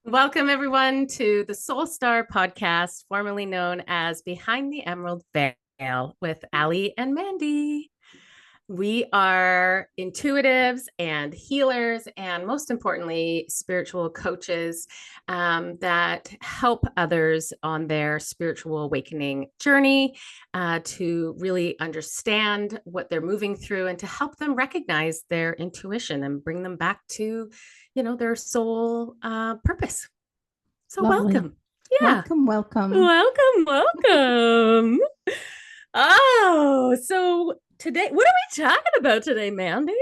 Welcome, everyone, to the Soul Star podcast, formerly known as Behind the Emerald Veil with Ali and Mandy. We are intuitives and healers, and most importantly, spiritual coaches that help others on their spiritual awakening journey to really understand what they're moving through and to help them recognize their intuition and bring them back to, their soul purpose. So Lovely. welcome. Yeah. Welcome, welcome. Welcome. Oh, so today, what are we talking about today, Mandy?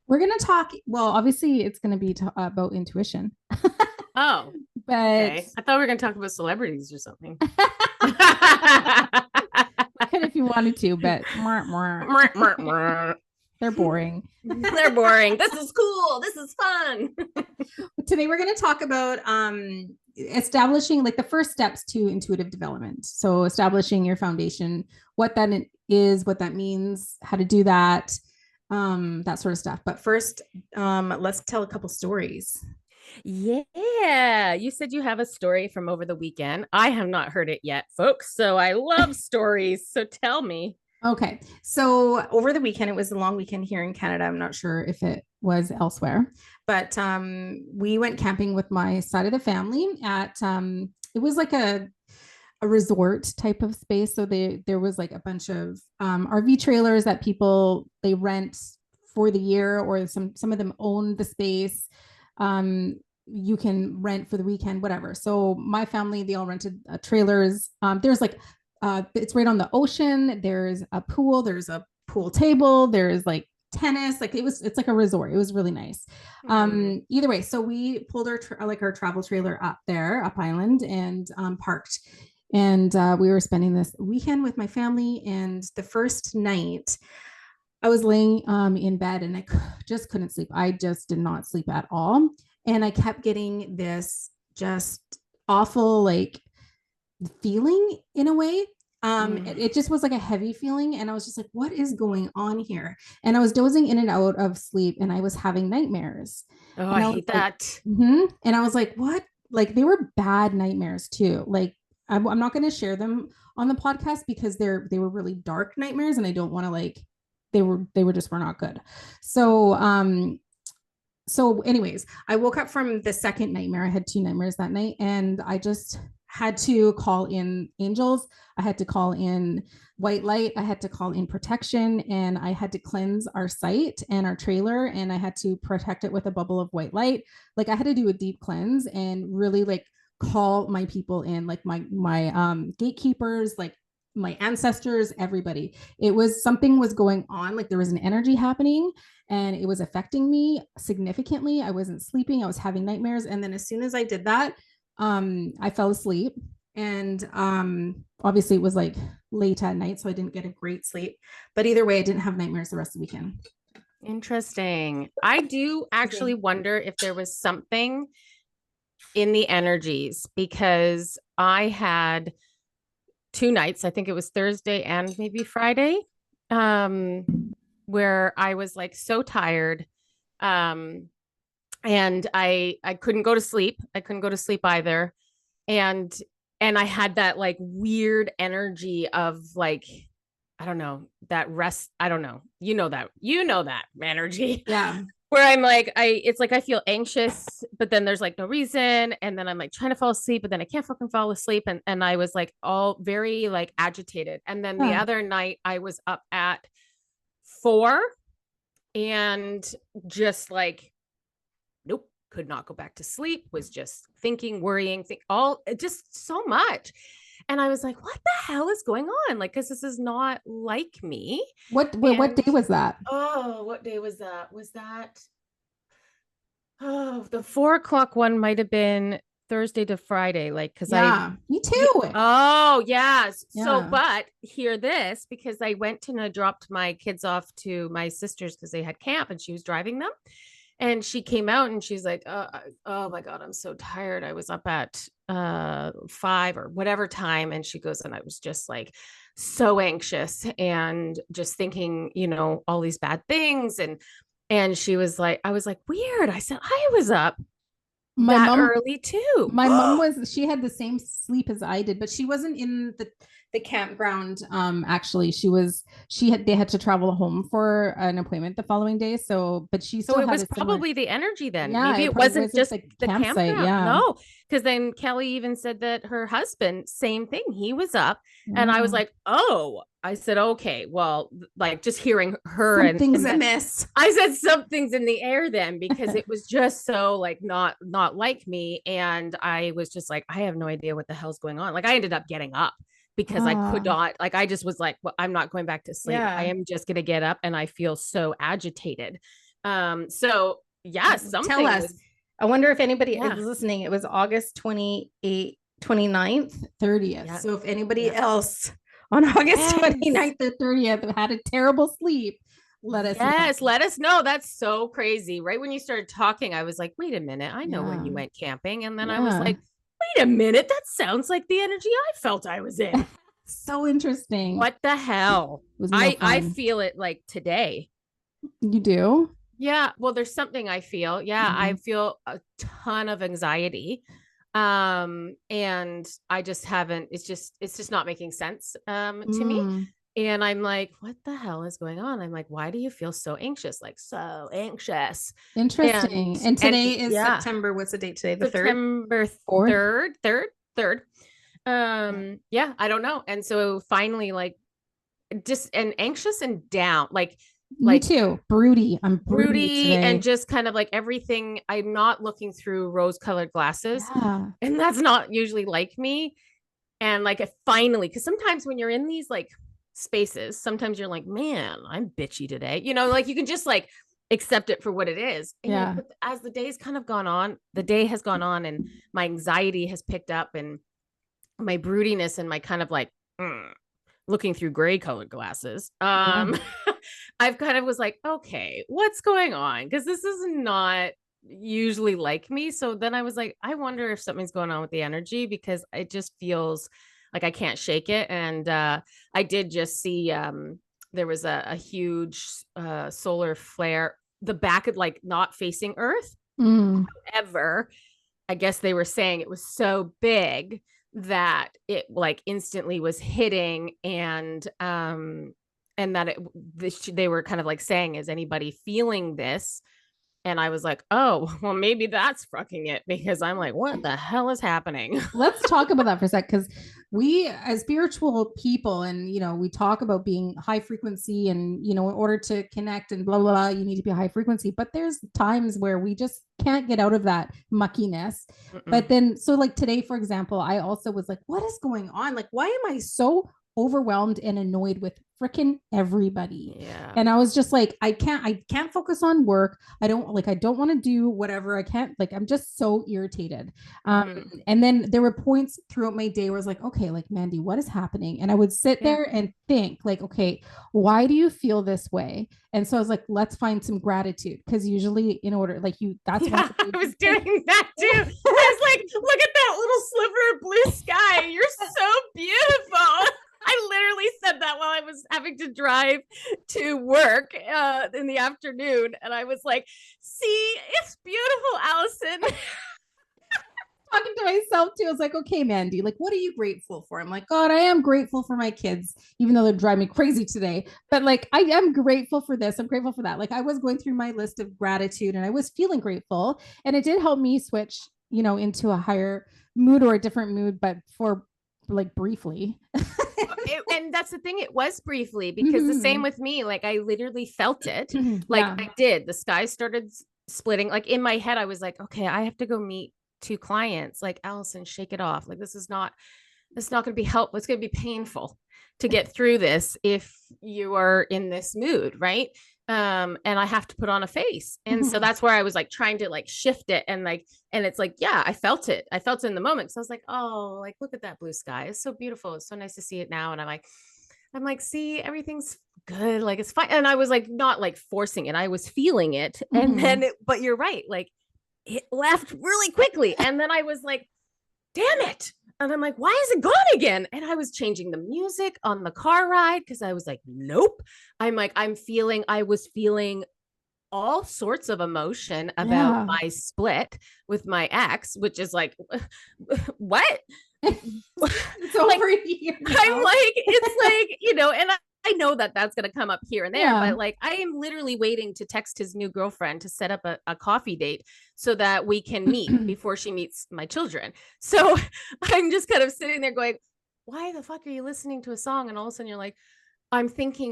We're going to talk, well, obviously it's going to be about intuition. Oh, but okay. I thought we were going to talk about celebrities or something. could if you wanted to, but they're boring. They're boring. This is cool. This is fun. Today we're going to talk about establishing like the first steps to intuitive development. So establishing your foundation, what that is, what that means, how to do that, that sort of stuff. But first, let's tell a couple stories. Yeah, you said you have a story from over the weekend. I have not heard it yet, folks. So I love stories. So tell me. Okay. So over the weekend, it was a long weekend here in Canada. I'm not sure if it was elsewhere, but we went camping with my side of the family at it was like a resort type of space. So there was like a bunch of RV trailers that people they rent for the year, or some of them own the space. You can rent for the weekend, whatever. So my family, they all rented trailers. There's like it's right on the ocean. There's a pool. There's a pool table. There's like tennis. Like it's like a resort. It was really nice. Either way, so we pulled our travel trailer up there, up island, and parked. And we were spending this weekend with my family. And the first night, I was laying in bed and I just couldn't sleep. I just did not sleep at all. And I kept getting this just awful, like feeling in a way. It just was like a heavy feeling. And I was just like, what is going on here? And I was dozing in and out of sleep and I was having nightmares. Oh, And I I was hate like, that. and I was like, what? Like they were bad nightmares too. Like I'm not going to share them on the podcast because they were really dark nightmares and I don't want to like they were just were not good. So anyways, I woke up from the second nightmare. I had two nightmares that night and I just had to call in angels. I had to call in white light. I had to call in protection and I had to cleanse our site and our trailer and I had to protect it with a bubble of white light. Like I had to do a deep cleanse and really like call my people in, like my gatekeepers, like my ancestors, everybody. It was something was going on, like there was an energy happening and it was affecting me significantly. I wasn't sleeping, I was having nightmares. And then as soon as I did that, I fell asleep. And obviously it was like late at night, so I didn't get a great sleep. But either way, I didn't have nightmares the rest of the weekend. Interesting. I do actually wonder if there was something in the energies because I had two nights, I think it was Thursday and maybe Friday, where I was like so tired. And I couldn't go to sleep. I couldn't go to sleep either. And and I had that like weird energy of like, I don't know, that rest. I don't know. You know that energy Yeah. where I'm like, it's like I feel anxious, but then there's like no reason. And then I'm like trying to fall asleep, but then I can't fucking fall asleep. And I was like all very like agitated. And then the Yeah. other night I was up at 4 and just like, nope, could not go back to sleep, was just thinking, worrying, all just so much. And I was like, what the hell is going on? Like, because this is not like me. What And day was that? oh, what day was that? Was that the 4 o'clock one might have been Thursday to Friday, like because Yeah, me yeah, too. oh yes. So, Yeah. but hear this, because I went and I dropped my kids off to my sister's because they had camp and she was driving them. And she came out and she's like, oh my God, I'm so tired. I was up at 5 or whatever time. And she goes, and I was just like so anxious and just thinking, all these bad things. And she was like, I was like, weird. I said, I was up My that mom early too. my mom was she had the same sleep as I did, but she wasn't in the campground. Actually, she had they had to travel home for an appointment the following day. So, but she So still it had was a similar. probably the energy then. Yeah, Maybe it it probably wasn't wasn't just the the campsite. campground. Yeah, No, because then Kelly even said that her husband, same thing. He was up, and I was yeah. like, "Oh," I said, "Okay, well, like just hearing her Something's and amiss. I said something's in the air then because it was just so like not like me, and I was just like, I have no idea what the hell's going on. Like I ended up getting up because I could Ah, not, like I just was like, well, I'm not going back to sleep. I yeah. am just gonna get up, and I feel so agitated. So yeah, Tell something us. was, I wonder if anybody is yeah, listening. It was August 28th, 29th, 30th. yeah, So if anybody yeah, else on August yes. 29th or 30th had a terrible sleep, let us know. Yes, let us know. That's so crazy. Right when you started talking, I was like, wait a minute, I know when Yeah. you went camping. And then I was Yeah. like, wait a minute, that sounds like the energy I felt I was in. So interesting. It What the hell? was no I fun. feel it like today. You do? Yeah, well, there's something I feel. Yeah, I Mm. feel a ton of anxiety. And I just haven't, it's just not making sense to me. Mm. And I'm like, what the hell is going on? I'm like, why do you feel so anxious? Like so anxious. Interesting. And And today is yeah, September. What's the date today? The 3rd? September 4th? 3rd. Yeah. Yeah, I don't know. And so finally, like just and anxious and down, Me like too. Broody. I'm broody broody and today. just kind of like everything. I'm not looking through rose colored glasses. Yeah. And that's not usually like me. And like I finally, because sometimes when you're in these like spaces, sometimes you're like, man, I'm bitchy today. Like you can just like accept it for what it is. And Yeah. but as the day's kind of gone on, the day has gone on and my anxiety has picked up and my broodiness and my kind of like looking through gray colored glasses. Yeah. I've kind of was like, okay, what's going on? Because this is not usually like me. So then I was like, I wonder if something's going on with the energy because it just feels like I can't shake it. And I did just see there was a huge solar flare, the back of like not facing Earth Mm. ever. I guess they were saying it was so big that it like instantly was hitting and that they were kind of like saying, is anybody feeling this? And I was like, oh, well, maybe that's fucking it because I'm like, what the hell is happening? Let's talk about that for a sec, because we as spiritual people, and we talk about being high frequency, and in order to connect and blah blah blah, you need to be high frequency, but there's times where we just can't get out of that muckiness. But then, so like today, for example, I also was like, what is going on? Like, why am I so overwhelmed and annoyed with freaking everybody? Yeah. And I was just like, I can't focus on work. I don't want to do whatever. I can't, like, I'm just so irritated. Mm-hmm. And then there were points throughout my day where I was like, okay, like, Mandy, what is happening? And I would sit Yeah. there and think, like, okay, why do you feel this way? And so I was like, let's find some gratitude. Cause usually, in order, like, that's one Yeah, of the I was like, doing that too. I was like, look at that little sliver of blue sky. You're so beautiful. I literally said that while I was having to drive to work in the afternoon. And I was like, see, it's beautiful, Allison. talking to myself too. I was like, okay, Mandy, like, what are you grateful for? I'm like, God, I am grateful for my kids, even though they're driving me crazy today. But like, I am grateful for this. I'm grateful for that. Like, I was going through my list of gratitude and I was feeling grateful. And it did help me switch, into a higher mood or a different mood, but for like briefly. And that's the thing. It was briefly because the same Mhm. with me. Like I literally felt it. Like Yeah. I did. The sky started splitting. Like in my head, I was like, okay, I have to go meet two clients. Like Allison, shake it off. Like this is not going to be helpful. It's going to be painful to get through this if you are in this mood, right? And I have to put on a face. And so Mhm. that's where I was like trying to like shift it and like, and it's like, yeah, I felt it. I felt it in the moment. So I was like, oh, like look at that blue sky. It's so beautiful. It's so nice to see it now. And I'm like, see, everything's good. Like it's fine. And I was like, not like forcing it. I was feeling it. And then, Mhm. but you're right. Like it left really quickly. And then I was like, damn it. And I'm like, why is it gone again? And I was changing the music on the car ride because I was like, nope. I was feeling all sorts of emotion about Yeah. my split with my ex, which is like, what? It's Like, over here I'm now. like, it's like, and I know that that's going to come up here and there, Yeah. but like, I am literally waiting to text his new girlfriend to set up a coffee date so that we can meet before she meets my children. So I'm just kind of sitting there going, why the fuck are you listening to a song? And all of a sudden you're like, I'm thinking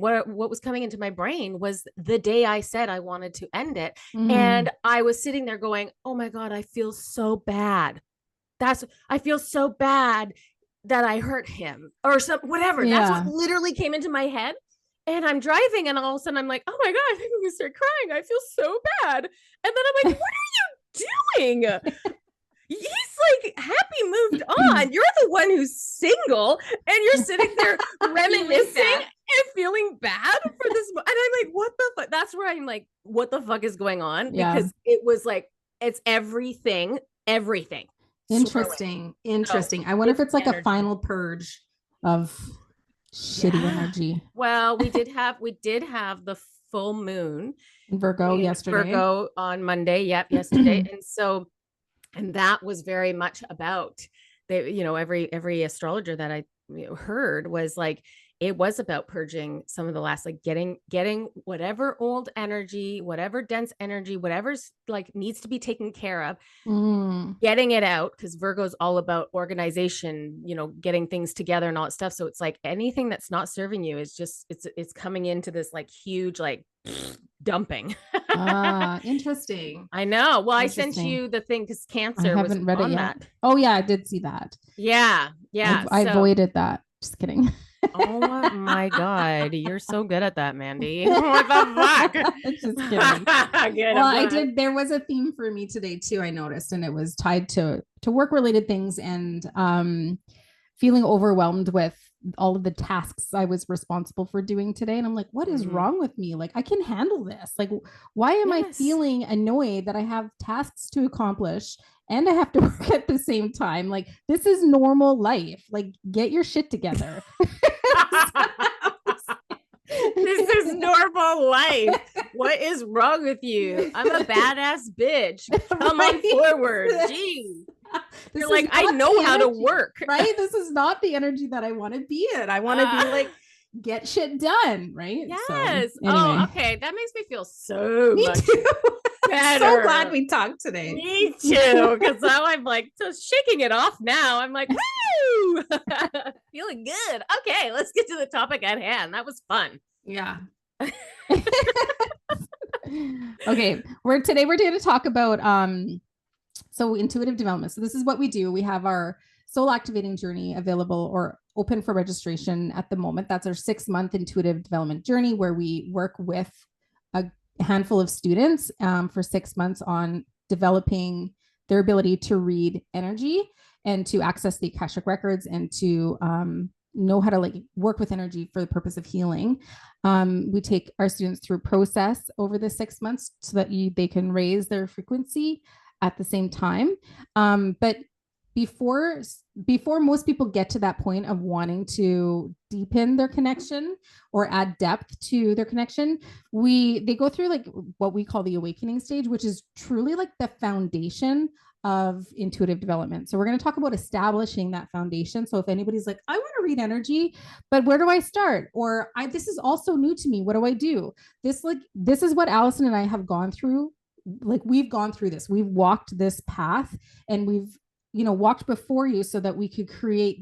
what was coming into my brain was the day I said I wanted to end it. Mm, And I was sitting there going, oh my God, I feel so bad. I feel so bad that I hurt him or some whatever. That's what yeah. literally came into my head. And I'm driving, and all of a sudden I'm like, oh my God, I think I'm gonna start crying. I feel so bad. And then I'm like, what are you doing? He's like happy moved on. You're the one who's single, and you're sitting there reminiscing and feeling bad for this. And I'm like, what the fuck? That's where I'm like, what the fuck is going on? Yeah. Because it was like, it's everything swirling. Interesting. So Interesting. I wonder if it's it's like a energy. final purge of shitty Yeah. energy. Well, we did have the full moon Virgo in yesterday. Virgo on Monday. Yep, yesterday. And that was very much about every astrologer that I heard was like, it was about purging some of the last, like getting whatever old energy, whatever dense energy, whatever's like needs to be taken care of, Mm, getting it out, because Virgo's all about organization, getting things together and all that stuff. So it's like anything that's not serving you is just it's coming into this like huge like dumping. interesting. I know. Well, I sent Interesting. you the thing because I Cancer was haven't read it on yet. that. Oh yeah, I did see that. Yeah, I, yeah. I So, avoided that. Just kidding. oh my God, you're so good at that, Mandy. What the Just kidding. fuck? Good. Well, I'm I glad. did. There was a theme for me today too. I noticed, and it was tied to work related things and feeling overwhelmed with all of the tasks I was responsible for doing today. And I'm like, what is Mhm. wrong with me? Like, I can handle this. Like, why am I Yes. feeling annoyed that I have tasks to accomplish and I have to work at the same time? Like, this is normal life. Like, get your shit together. This is normal life. What is wrong with you? I'm a badass bitch. Come on Right? forward. Jeez. This You're is like, I not know the how to energy, work. right? This is not the energy that I want to be in. I want to be like, get shit done, right? So, Yes. Oh, anyway, okay. That makes me feel so me much too. I'm so glad better. we talked today. Me too. Because now I'm like just shaking it off now. I'm like, woo! Feeling good. Okay, let's get to the topic at hand. That was fun. Yeah. Okay, we're going to talk about so intuitive development. So this is what we do. We have our soul activating journey available or open for registration at the moment. That's our 6-month intuitive development journey where we work with a handful of students for 6 months on developing their ability to read energy and to access the Akashic records and to know how to like work with energy for the purpose of healing. We take our students through process over the 6 months so that they can raise their frequency at the same time. But before before most people get to that point of wanting to deepen their connection or add depth to their connection, they go through like what we call the awakening stage, which is truly like the foundation of intuitive development. So we're going to talk about establishing that foundation. So if anybody's like, I want to read energy, but where do I start? Or this is also new to me. What do I do? This is what Allison and I have gone through. Like we've gone through this. We've walked this path and we've walked before you so that we could create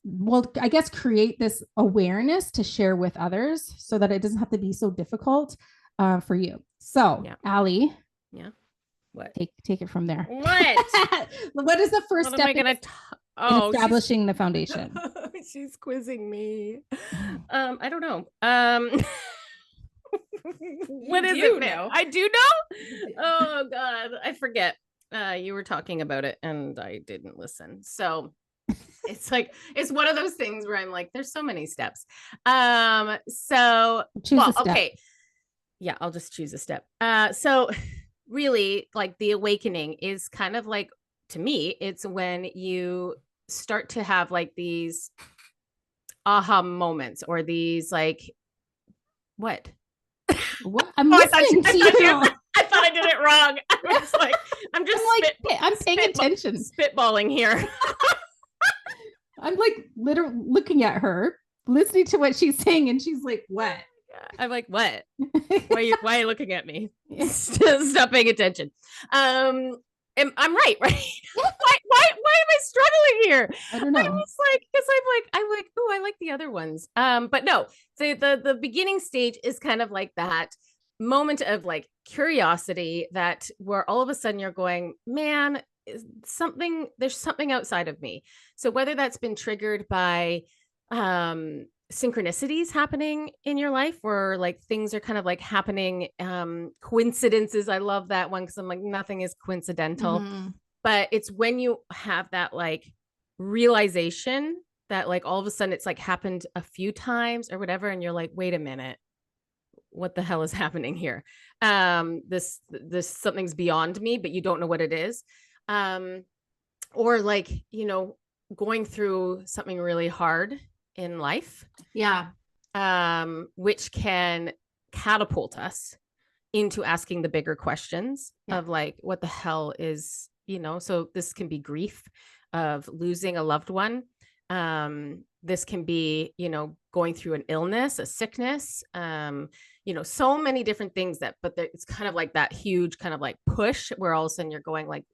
well, I guess create this awareness to share with others so that it doesn't have to be so difficult for you. So Yeah. Allie, Yeah. What? take it from there. What? What is the first What am step I in, gonna? in Oh, establishing the foundation? she's quizzing me. I don't know. What is it? Know. I do know. Oh God, I forget. You were talking about it, and I didn't listen. So it's like it's one of those things where I'm like, there's so many steps. So Choose a step. Okay. Yeah, I'll just choose a step. So really like the awakening is kind of like, to me, it's when you start to have like these aha moments or these like, what? What? I'm Oh, listening to you. I thought I did it wrong. I was like, I'm just I'm paying attention. spitballing here. I'm like literally looking at her, listening to what she's saying, and she's like, "What?" I'm like, what? Why are you looking at me? Stop paying attention. I'm right, right? Why am I struggling here? I don't know. I was like, because I'm like, oh, I like the other ones. But no, the beginning stage is kind of like that moment of like curiosity that where all of a sudden you're going, man, there's something outside of me. So whether that's been triggered by synchronicities happening in your life or like things are kind of like happening, coincidences, I love that one because I'm like, nothing is coincidental. But it's when you have that like realization that like all of a sudden it's like happened a few times or whatever, and you're like, wait a minute, what the hell is happening here? This something's beyond me, but you don't know what it is. Or like, going through something really hard in life, Yeah. which can catapult us into asking the bigger questions of like, what the hell is, so this can be grief of losing a loved one. This can be, going through an illness, a sickness, so many different things but it's kind of like that huge kind of like push where all of a sudden you're going like,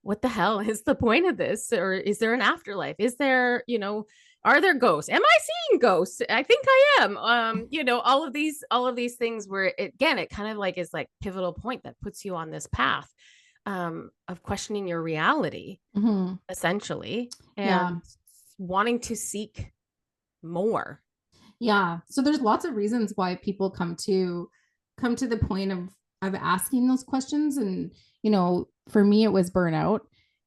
what the hell is the point of this? Or is there an afterlife? Is there, are there ghosts? Am I seeing ghosts? I think I am. All of these things where it kind of like is like pivotal point that puts you on this path of questioning your reality, essentially, and wanting to seek more. Yeah. So there's lots of reasons why people come to the point of asking those questions. And, for me, it was burnout.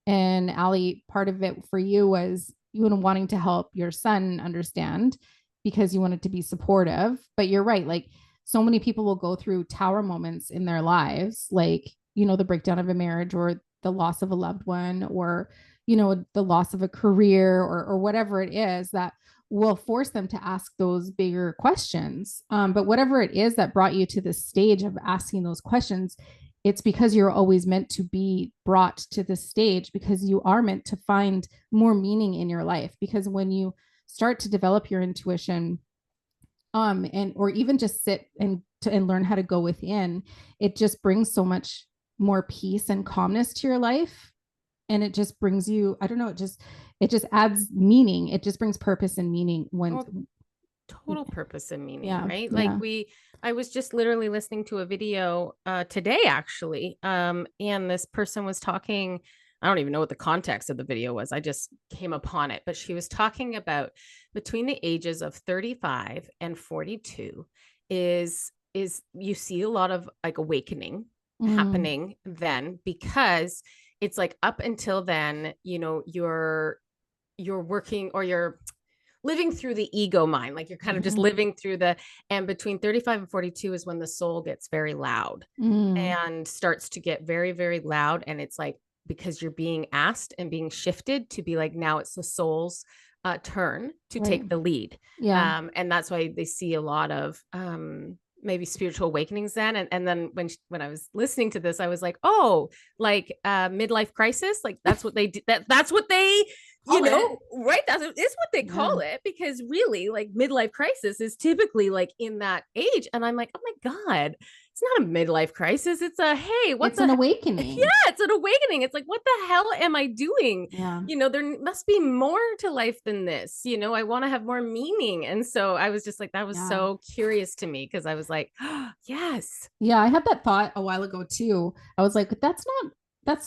And Allie, part of it for you was you wanting to help your son understand because you wanted to be supportive. But you're right. Like so many people will go through tower moments in their lives, like, the breakdown of a marriage or the loss of a loved one or, the loss of a career or whatever it is that will force them to ask those bigger questions. But whatever it is that brought you to this stage of asking those questions, it's because you're always meant to be brought to this stage because you are meant to find more meaning in your life. Because when you start to develop your intuition, and or even just sit and learn how to go within, it just brings so much more peace and calmness to your life. And it just brings you, I don't know, it just adds meaning. It just brings purpose and meaning total purpose and meaning, right? Yeah. Like I was just literally listening to a video today actually, and this person was talking, I don't even know what the context of the video was, I just came upon it, but she was talking about between the ages of 35 and 42 is you see a lot of like awakening happening then, because it's like up until then, you're working or you're living through the ego mind, like you're kind of just living through and between 35 and 42 is when the soul gets very loud and starts to get very, very loud. And it's like, because you're being asked and being shifted to be like, now it's the soul's turn to take the lead. And that's why they see a lot of maybe spiritual awakenings then. And then when I was listening to this, I was like, oh, like midlife crisis, like that's what they do. That's what they, right? That's what they call it, because really like midlife crisis is typically like in that age. And I'm like, oh my God, it's not a midlife crisis. It's a, hey, what's an awakening? Yeah, it's an awakening. It's like, what the hell am I doing? Yeah. There must be more to life than this. I want to have more meaning. And so I was just like, that was so curious to me, because I was like, oh, yes. Yeah, I had that thought a while ago too. I was like, that's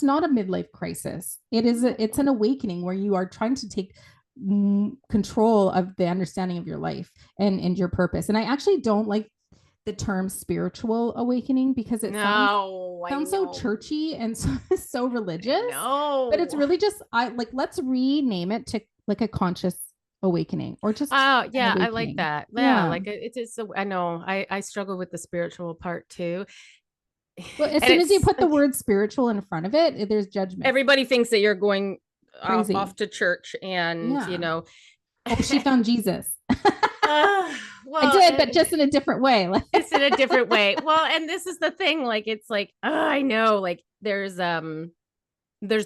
not a midlife crisis. It's an awakening where you are trying to take control of the understanding of your life and your purpose. And I actually don't like the term spiritual awakening because it sounds so churchy and so religious. No, but it's really just let's rename it to like a conscious awakening or just yeah, I like that. Yeah, like it's I know I struggle with the spiritual part too. Well, as soon as you put the word spiritual in front of it, there's judgment. Everybody thinks that you're going off to church and oh, she found Jesus. I well, did, but and just in a different way. it's in a different way. Well, and this is the thing, like it's like, oh, I know, like there's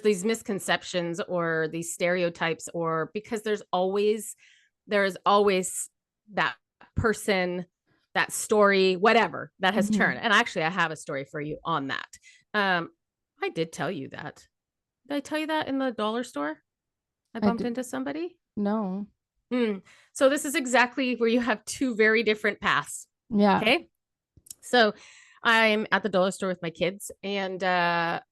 these misconceptions or these stereotypes, or because there's always that person, that story, whatever that has Mhm. turned. And actually I have a story for you on that. um I did tell you that. Did I tell you that in the dollar store I I bumped did into somebody? no. So this is exactly where you have two very different paths. Yeah. Okay. So I'm at the dollar store with my kids and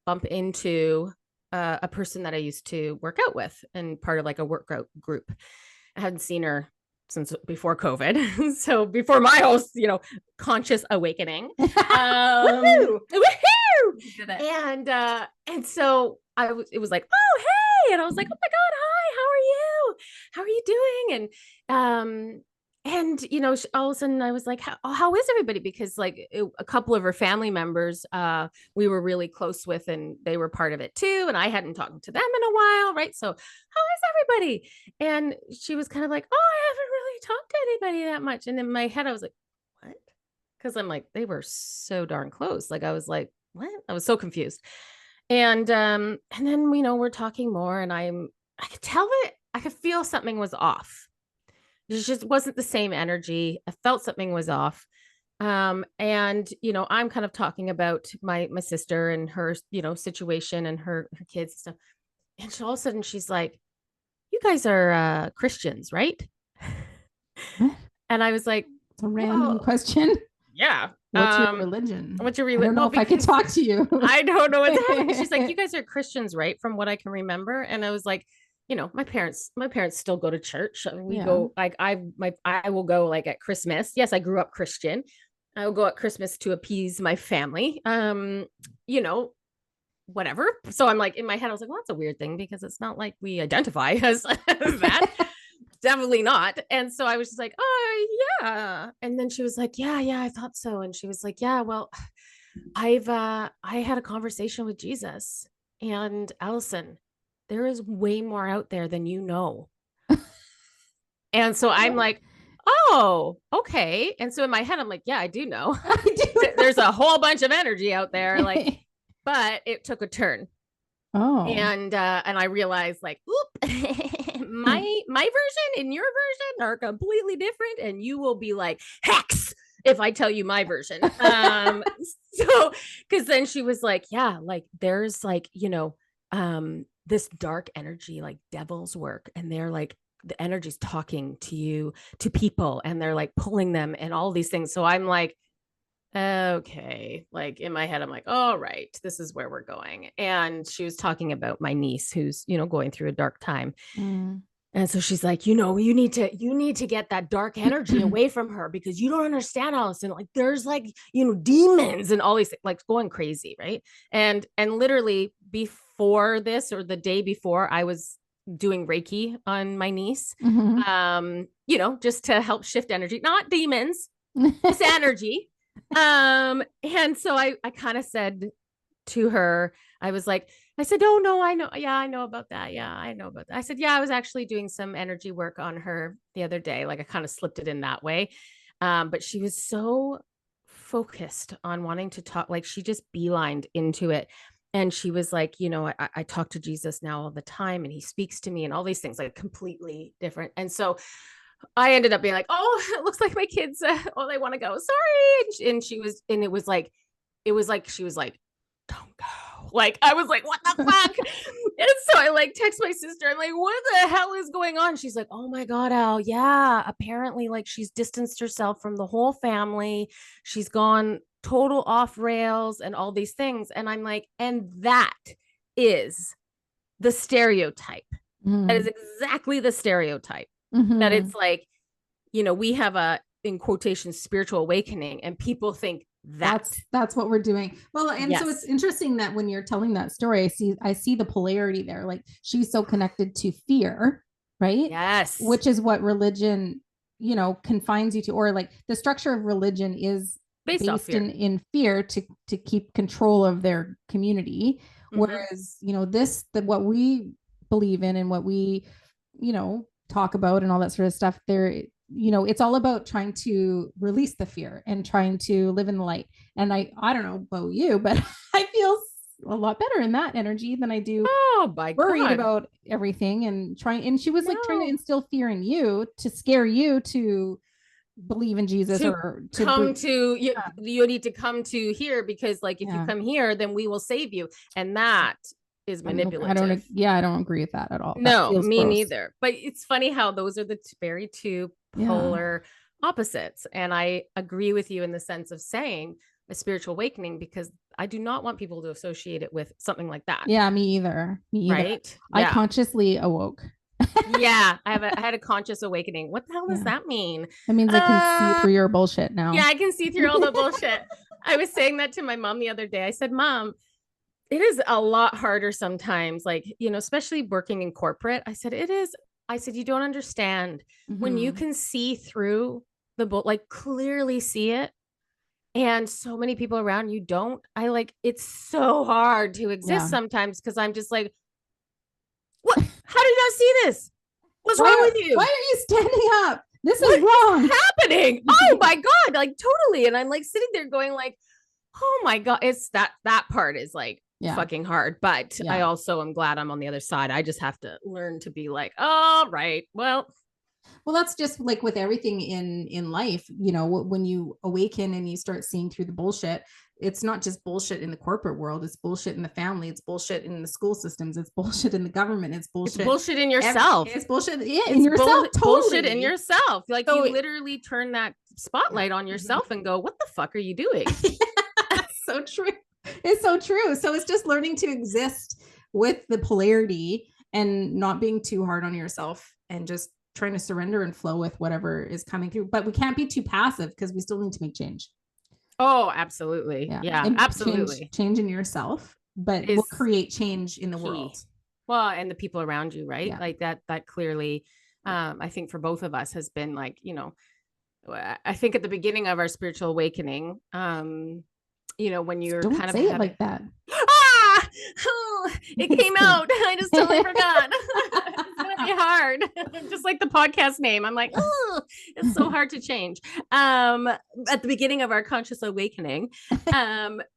bump into a person that I used to work out with and part of like a workout group. I hadn't seen her since before COVID. So before my whole, conscious awakening. Woohoo! Woohoo! And so it was like, oh hey. And I was like, oh my God, hi, how are you? How are you doing? And all of a sudden I was like, how is everybody? Because like a couple of her family members we were really close with, and they were part of it too, and I hadn't talked to them in a while, right? So how is everybody? And she was kind of like, oh, I haven't really talked to anybody that much. And in my head I was like, what? Because I'm like, they were so darn close. Like I was like, what? I was so confused. And then we're talking more, and I could tell that I could feel something was off. It just wasn't the same energy. I felt something was off. And I'm kind of talking about my sister and her, situation and her kids and stuff. And all of a sudden she's like, you guys are Christians, right? What? And I was like, It's a random well, question. yeah. What's your religion? What's your I don't know Well, if I could because talk to you. I don't know what's happening. She's like, you guys are Christians, right? From what I can remember. And I was like, my parents still go to church. We Yeah. go like I will go like at Christmas. Yes, I grew up Christian. I will go at Christmas to appease my family. You know, whatever. So I'm like, in my head, I was like, well, that's a weird thing because it's not like we identify as that. Definitely not. And so I was just like, oh yeah. And then she was like, yeah, I thought so. And she was like, yeah, well, I had a conversation with Jesus, and Allison, there is way more out there than you know. And so I'm like, oh, okay. And so in my head, I'm like, yeah, I do know. I do. There's a whole bunch of energy out there. Like, but it took a turn. Oh. And I realized like, oop, my version and your version are completely different, and you will be like hex if I tell you my version. So because then she was like, yeah, like there's like, this dark energy, like devil's work, and they're like the energy's talking to you, to people, and they're like pulling them and all these things. So I'm like, okay, like in my head I'm like, all right, this is where we're going. And she was talking about my niece who's going through a dark time. Mm. And so she's like, you need to get that dark energy away from her because you don't understand, Allison. Like there's like, demons and all these like going crazy, right? And literally before this, or the day before, I was doing Reiki on my niece. Mhm. Just to help shift energy, not demons, this energy. And so I kind of said to her, I said, oh no, I know. Yeah, I know about that. Yeah, I know about that. I said, yeah, I was actually doing some energy work on her the other day. Like I kind of slipped it in that way. But she was so focused on wanting to talk, like she just beelined into it. And she was like, I talk to Jesus now all the time, and he speaks to me and all these things, like completely different. And so I ended up being like, oh, it looks like my kids, they want to go. Sorry. And she was like, don't go. Like, I was like, what the fuck? And so I like text my sister. I'm like, what the hell is going on? She's like, oh my God, Al. Yeah. Apparently, like, she's distanced herself from the whole family. She's gone total off rails and all these things. And I'm like, and that is the stereotype. That is Mm. exactly the stereotype, that Mhm. it's like, we have a, in quotation, spiritual awakening, and people think that. That's what we're doing. Well, and so it's Yes. interesting that when you're telling that story, I see the polarity there. Like she's so connected to fear, right? Yes. Which is what religion, confines you to, or like the structure of religion is Based off based fear. in fear to keep control of their community. Mm-hmm. Whereas, what we believe in and what we, talk about and all that sort of stuff, it's all about trying to release the fear and trying to live in the light. And I don't know about you, but I feel a lot better in that energy than I do Oh my worried God. about everything and she was like trying to No. instill fear in you to scare you to believe in Jesus To or to come to you, yeah, you need to come to here because like if you yeah. come here, then we will save you. And that is I don't manipulative. yeah, I don't agree with that at all. That No, feels me gross. neither. But it's funny how those are the very two Yeah. polar opposites. And I agree with you in the sense of saying a spiritual awakening because I do not want people to associate it with something like that. Yeah, me either. Me either. Right? I Yeah. consciously awoke. Yeah. I had a conscious awakening. What the hell does Yeah. that mean? That means I can see Uh through your bullshit yeah, now. I can see through all the bullshit. I was saying that to my mom the other day. I said, Mom, it is a lot harder sometimes, like, especially working in corporate. I said, it is. I said, you don't understand when you Mm-hmm. can see through the boat, like clearly see it. And so many people around you don't. It's so hard to exist Yeah. sometimes because I'm just like, what? How do you not see this? What's wrong with Why you? are you standing up? This is What is wrong. happening? Oh my God. Like totally. And I'm like sitting there going like, oh my God, it's that part is like Yeah. fucking hard. But I Yeah. also am glad I'm on the other side. I just have to learn to be like, all right, well, Well, that's just like with everything in life, when you awaken and you start seeing through the bullshit, it's not just bullshit in the corporate world, it's bullshit in the family, it's bullshit in the school systems, it's bullshit in the government, it's it's bullshit. bullshit in yourself. It's bullshit, yeah, in It's yourself, bullshit in totally. yourself. Like So you literally turn that yeah. spotlight on yourself and go, what the fuck are you doing? So true. It's so true. So it's just learning to exist with the polarity and not being too hard on yourself and just trying to surrender and flow with whatever is coming through. But we can't be too passive because we still need to make change. Oh, absolutely. Yeah. Yeah, And absolutely. change in yourself, but we'll Is create change in the key. world. Well, and the people around you, right? Yeah. Like that clearly, Yeah. I think for both of us has been like, I think at the beginning of our spiritual awakening, when you're Don't kind of say it having, like that. ah, oh, it Just came kidding. out. I just totally forgot. It's gonna be hard. Just like the podcast name. I'm like, oh, it's so hard to change. At the beginning of our conscious awakening,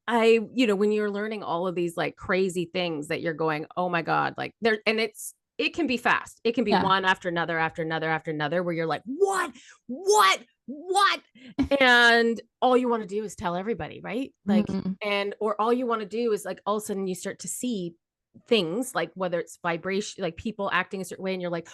when you're learning all of these like crazy things that you're going, oh my God, like there, and it can be fast. It can be Yeah. one after another, after another, after another, where you're like, what? And all you want to do is tell everybody, right? Like, Mm-hmm. or all you want to do is like, all of a sudden you start to see things like whether it's vibration, like people acting a certain way, and you're like,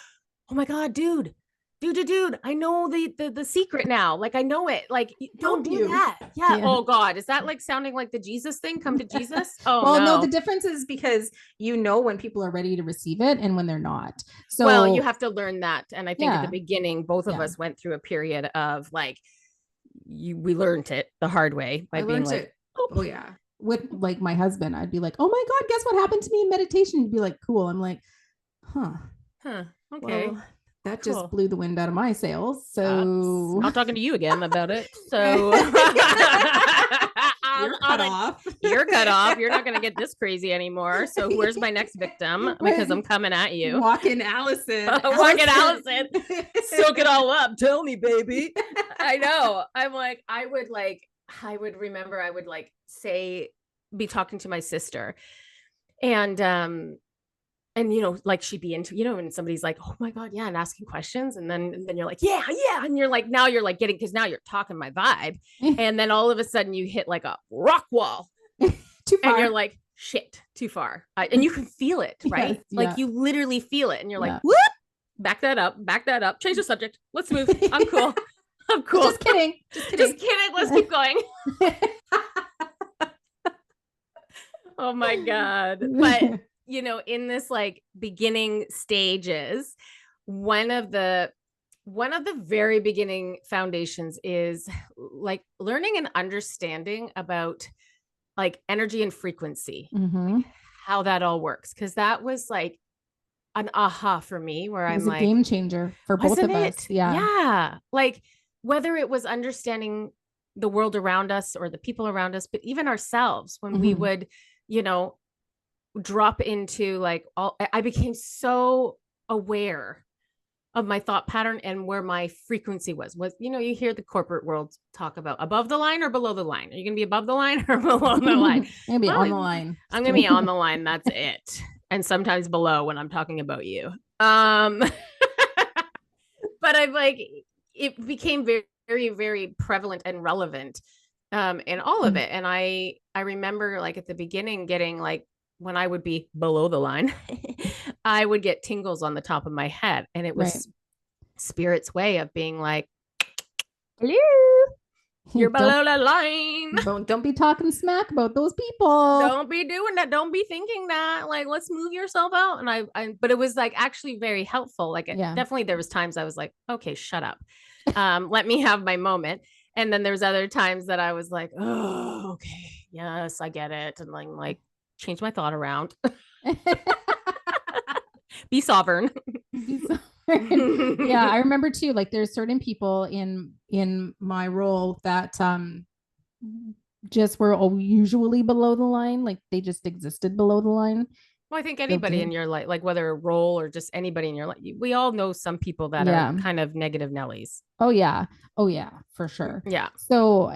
oh my God, dude, I know the secret now. Like I know it. Like don't Help do you. that. Yeah. Yeah. Oh God, is that like sounding like the Jesus thing? Come to Jesus. Oh Well, no, the no. difference is because when people are ready to receive it and when they're not. Well, you So have to learn that. And I think at the yeah, beginning, both of yeah. us went through a period of like, we learned it the hard way by I being learned like, it. oh, Oh yeah. With like my husband, I'd be like, "Oh my God, guess what happened to me in meditation?" He'd be like, "Cool." I'm like, "Huh. huh, okay, Well, that just cool. blew the wind out of my sails." So Not talking to you again about it. So you're cut off. you're cut off. You're not going to get this crazy anymore. So where's my next victim? Because I'm coming at you. Walking Allison. Walking Allison. Soak it all up. Tell me, baby. I know. I'm like, I would remember, I would like be talking to my sister and like she'd be into, and somebody's like, oh my God, yeah, and asking questions, and then you're like, yeah, and you're like, now you're like getting, because now you're talking my vibe, and then all of a sudden you hit like a rock wall, Too far. and you're like, shit, too far, and you can feel it, right? Yes, like yeah. you literally feel it, and you're Yeah. like, whoop, back that up, change the subject, let's move. I'm cool. Just kidding. Let's keep going. Oh my God. But in this like beginning stages, one of the very beginning foundations is like learning and understanding about like energy and frequency, Mm-hmm. how that all works. Cause that was like an aha for me where It I'm was a like, game changer for both wasn't of us. it? Yeah. Yeah. Like whether it was understanding the world around us or the people around us, but even ourselves when we Mhm. would, drop into like I became so aware of my thought pattern and where my frequency was, you hear the corporate world talk about above the line or below the line. Are you going to be above the line or below the line? Maybe Well, on the line. I'm going to be on the line. That's it. And sometimes below when I'm talking about you. But I've like, it became very, very, very prevalent and relevant in all of it. And I remember like at the beginning getting like, when I would be below the line, I would get tingles on the top of my head. And it was Right. spirit's way of being like, hello, you're Don't below the line. don't be talking smack about those people. Don't be doing that. Don't be thinking that. Like, let's move yourself out. And but it was like actually very helpful. Like, Yeah. definitely there was times I was like, okay, shut up. Let me have my moment. And then there's other times that I was like, oh, okay, yes, I get it. And like change my thought around. Be sovereign. Be sovereign. Yeah, I remember too, like there's certain people in my role that just were usually below the line, like they just existed below the line. Well, I think anybody in your life, like whether a role or just anybody in your life, we all know some people that are kind of negative Nellies. Oh yeah. Oh yeah, for sure. Yeah. So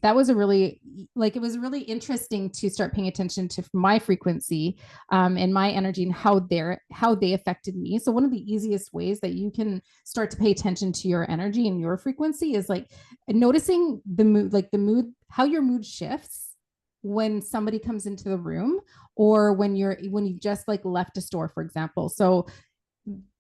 that was a really like it was really interesting to start paying attention to my frequency and my energy and how they affected me. So one of the easiest ways that you can start to pay attention to your energy and your frequency is like noticing the mood, like the mood, how your mood shifts when somebody comes into the room or when you just like left a store, for example. So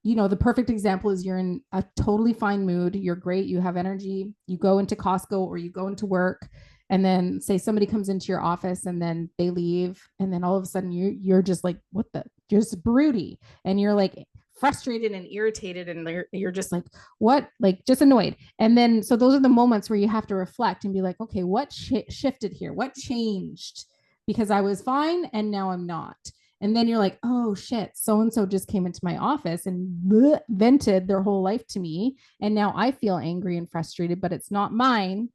the perfect example is you're in a totally fine mood, you're great, you have energy, you go into Costco or you go into work, and then say somebody comes into your office and then they leave, and then all of a sudden you're just like, what the, you're just broody, and you're like frustrated and irritated, and you're just like, what, like just annoyed. And then so those are the moments where you have to reflect and be like, okay, what shifted here, what changed, because I was fine and now I'm not. And then you're like, oh shit, so and so just came into my office and vented their whole life to me. And now I feel angry and frustrated, but it's not mine,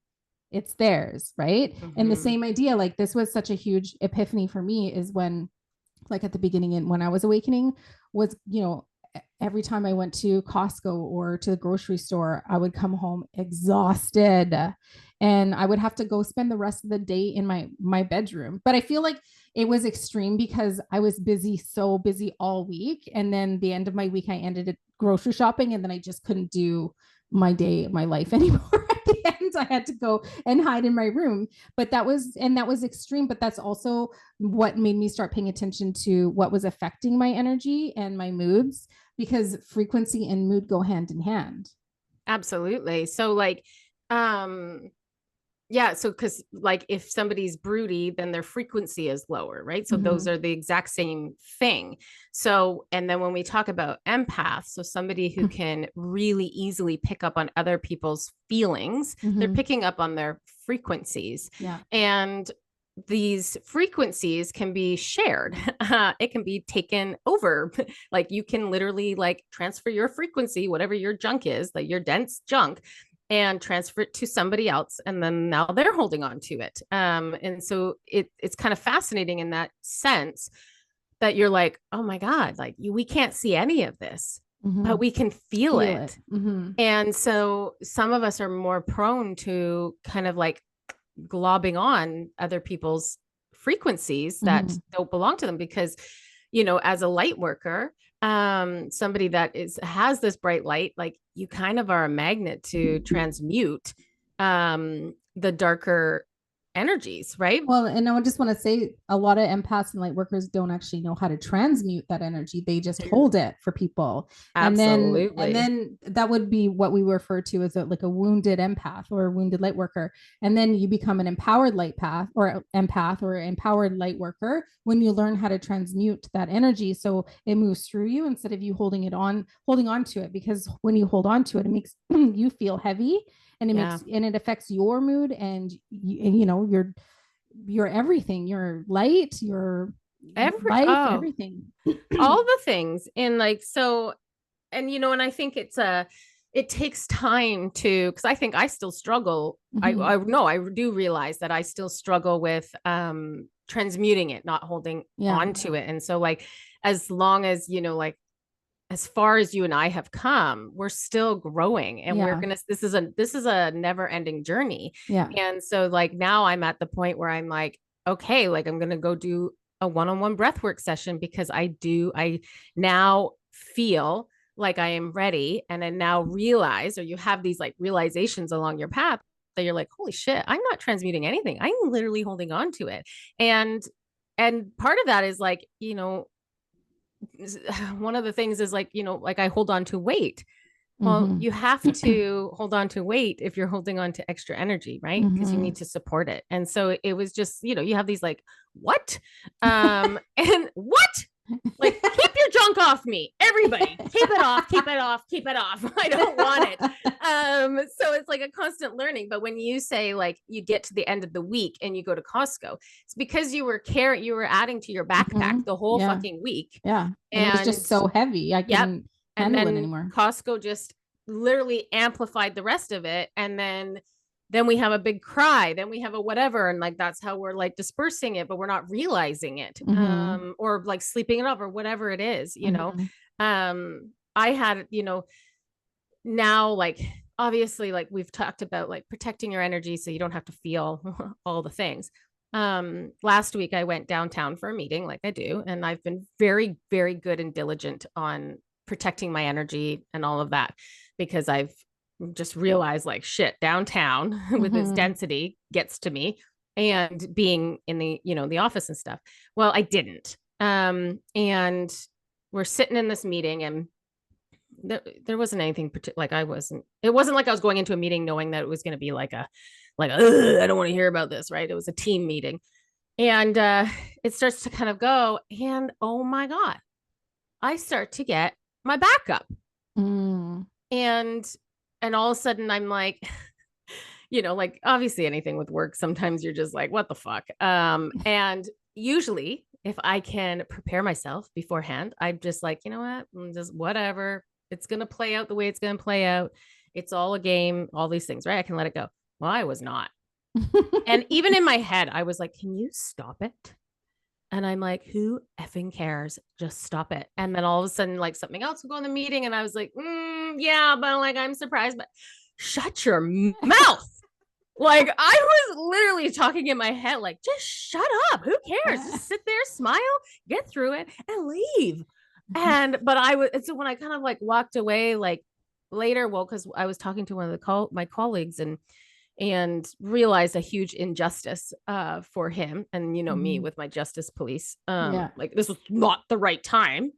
it's theirs. Right. Mm-hmm. And the same idea, like this was such a huge epiphany for me, is when, like at the beginning and when I was awakening, was, every time I went to Costco or to the grocery store, I would come home exhausted and I would have to go spend the rest of the day in my bedroom. But I feel like it was extreme because I was so busy all week. And then the end of my week, I ended at grocery shopping, and then I just couldn't do my life anymore. At the end, I had to go and hide in my room. But that was extreme. But that's also what made me start paying attention to what was affecting my energy and my moods, because frequency and mood go hand in hand. Absolutely. So like, yeah. So, cause like if somebody's broody, then their frequency is lower, right? So those are the exact same thing. So, and then when we talk about empaths, so somebody who can really easily pick up on other people's feelings, they're picking up on their frequencies. Yeah. And these frequencies can be shared. It can be taken over. Like you can literally like transfer your frequency, whatever your junk is, like your dense junk, and transfer it to somebody else. And then now they're holding on to it. And so it's kind of fascinating in that sense that you're like, oh my God, like we can't see any of this, but we can feel it. And so some of us are more prone to kind of like globbing on other people's frequencies that don't belong to them, because, as a light worker, somebody that has this bright light, like you kind of are a magnet to transmute the darker energies, right? Well, and I just want to say a lot of empaths and light workers don't actually know how to transmute that energy. They just hold it for people. Absolutely. And then that would be what we refer to as like a wounded empath or a wounded light worker. And then you become an empowered light path or empath or empowered light worker when you learn how to transmute that energy. So it moves through you instead of you holding on to it, because when you hold on to it, it makes you feel heavy. And it affects your mood and your everything, your light, your life, everything, all the things. And like, so, and, and I think it takes time because I think I still struggle. I know I do realize that I still struggle with, transmuting it, not holding on to it. And so like, as long as, like as far as you and I have come, we're still growing, and Yeah. this is a never ending journey. Yeah. And so like now I'm at the point where I'm like, okay, like I'm going to go do a one-on-one breathwork session, because I now feel like I am ready. And I now realize, or you have these like realizations along your path that you're like, holy shit, I'm not transmuting anything. I'm literally holding on to it. And part of that is like, one of the things is like, like I hold on to weight. Well, Mm-hmm. you have to hold on to weight if you're holding on to extra energy, right? Because you Mm-hmm. need to support it. And so it was just, you have these like, what? And what? Like, keep your junk off me, everybody. Keep it off, keep it off, keep it off. I don't want it. So it's like a constant learning. But when you say like you get to the end of the week and you go to Costco, it's because you were adding to your backpack Mm-hmm. the whole Yeah. fucking week. Yeah. And it was And just so heavy. I yep. couldn't And handle it then anymore. Costco just literally amplified the rest of it. And then we have a big cry, then we have a whatever, and like that's how we're like dispersing it, but we're not realizing it. Mm-hmm. Or like sleeping it off or whatever it is. Mm-hmm. I had, now like obviously like we've talked about like protecting your energy so you don't have to feel all the things. Last week I went downtown for a meeting like I do, and I've been very, very good and diligent on protecting my energy and all of that, because I've just realized like shit, downtown with its Mm-hmm. density gets to me, and being in the, the office and stuff. Well, I didn't. And we're sitting in this meeting, and there wasn't anything like it wasn't like I was going into a meeting knowing that it was going to be like I don't want to hear about this, right? It was a team meeting. And it starts to kind of go, and oh my God, I start to get my back up. Mm-hmm. And all of a sudden I'm like, like obviously anything with work, sometimes you're just like, what the fuck? And usually if I can prepare myself beforehand, I'm just like, you know what, just whatever, it's going to play out the way it's going to play out. It's all a game, all these things, right? I can let it go. Well, I was not. And even in my head, I was like, can you stop it? And I'm like, who effing cares? Just stop it. And then all of a sudden, like something else will go in the meeting. And I was like, yeah, but like, I'm surprised, but shut your mouth. Like I was literally talking in my head, like, just shut up. Who cares? Just sit there, smile, get through it, and leave. But so when I kind of like walked away, like later, well, because I was talking to one of my colleagues, and realized a huge injustice for him, and me Mm-hmm. with my justice police, Yeah. like this was not the right time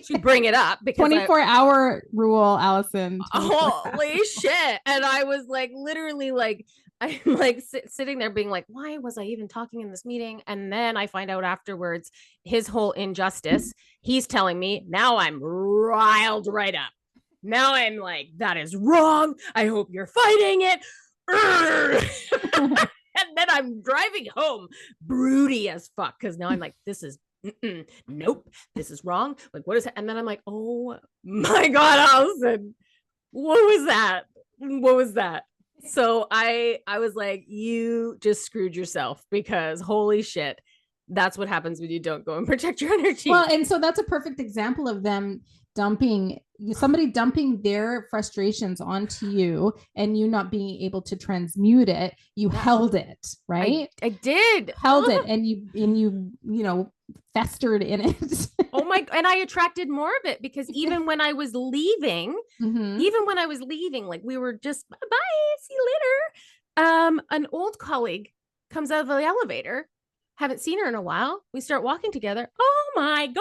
to bring it up, because 24-hour rule, Allison. holy shit. And I was like literally like I'm like sitting there being like, why was I even talking in this meeting? And then I find out afterwards his whole injustice. He's telling me, now I'm riled right up. Now I'm like, that is wrong. I hope you're fighting it. And then I'm driving home broody as fuck, because now I'm like, this is nope, this is wrong. Like, what is it? And then I'm like, oh my God, Allison, what was that? What was that? So I was like, you just screwed yourself, because holy shit, that's what happens when you don't go and protect your energy. Well, and so that's a perfect example of them somebody dumping their frustrations onto you, and you not being able to transmute it. You held it, right? I did. Held it, and you festered in it. Oh my, and I attracted more of it, because even when I was leaving, like we were just bye, see you later. An old colleague comes out of the elevator. Haven't seen her in a while. We start walking together. Oh my God.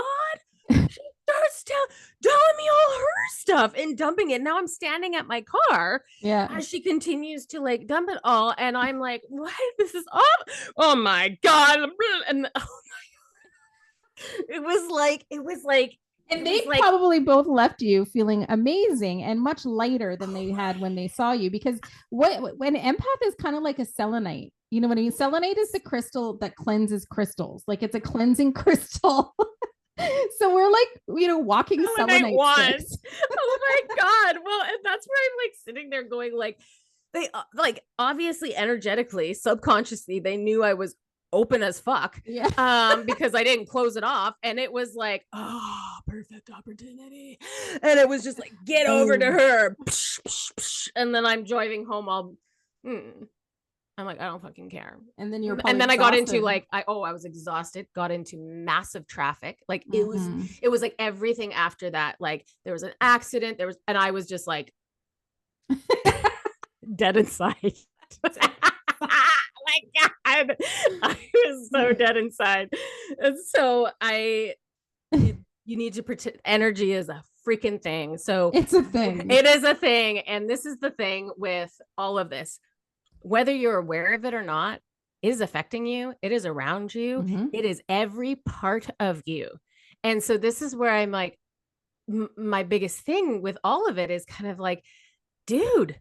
She starts telling me all her stuff and dumping it. Now I'm standing at my car, as she continues to like dump it all. And I'm like, what? This is off. Oh my God. And oh my God. It was like, and they probably both left you feeling amazing and much lighter than they had when they saw you, because when empath is kind of like a selenite. You know what I mean? Selenite is the crystal that cleanses crystals. Like it's a cleansing crystal. So we're like, walking selenite sticks. Oh my God. Well, and that's where I'm like sitting there going like, they like obviously energetically, subconsciously, they knew I was open as fuck. Yeah. Because I didn't close it off. And it was like, oh, perfect opportunity. And it was just like, get over to her. And then I'm driving home all I'm like, I don't fucking care. And then you're and then I got into exhausted. like I was exhausted, got into massive traffic. Like Mhm. it was like everything after that. Like there was an accident, and I was just like dead inside. My God, I was so dead inside. And so you need to pretend energy is a freaking thing. So It's a thing. it is a thing. And this is the thing with all of this, whether you're aware of it or not, it is affecting you. It is around you. Mm-hmm. It is every part of you. And so this is where I'm like, my biggest thing with all of it is kind of like, dude,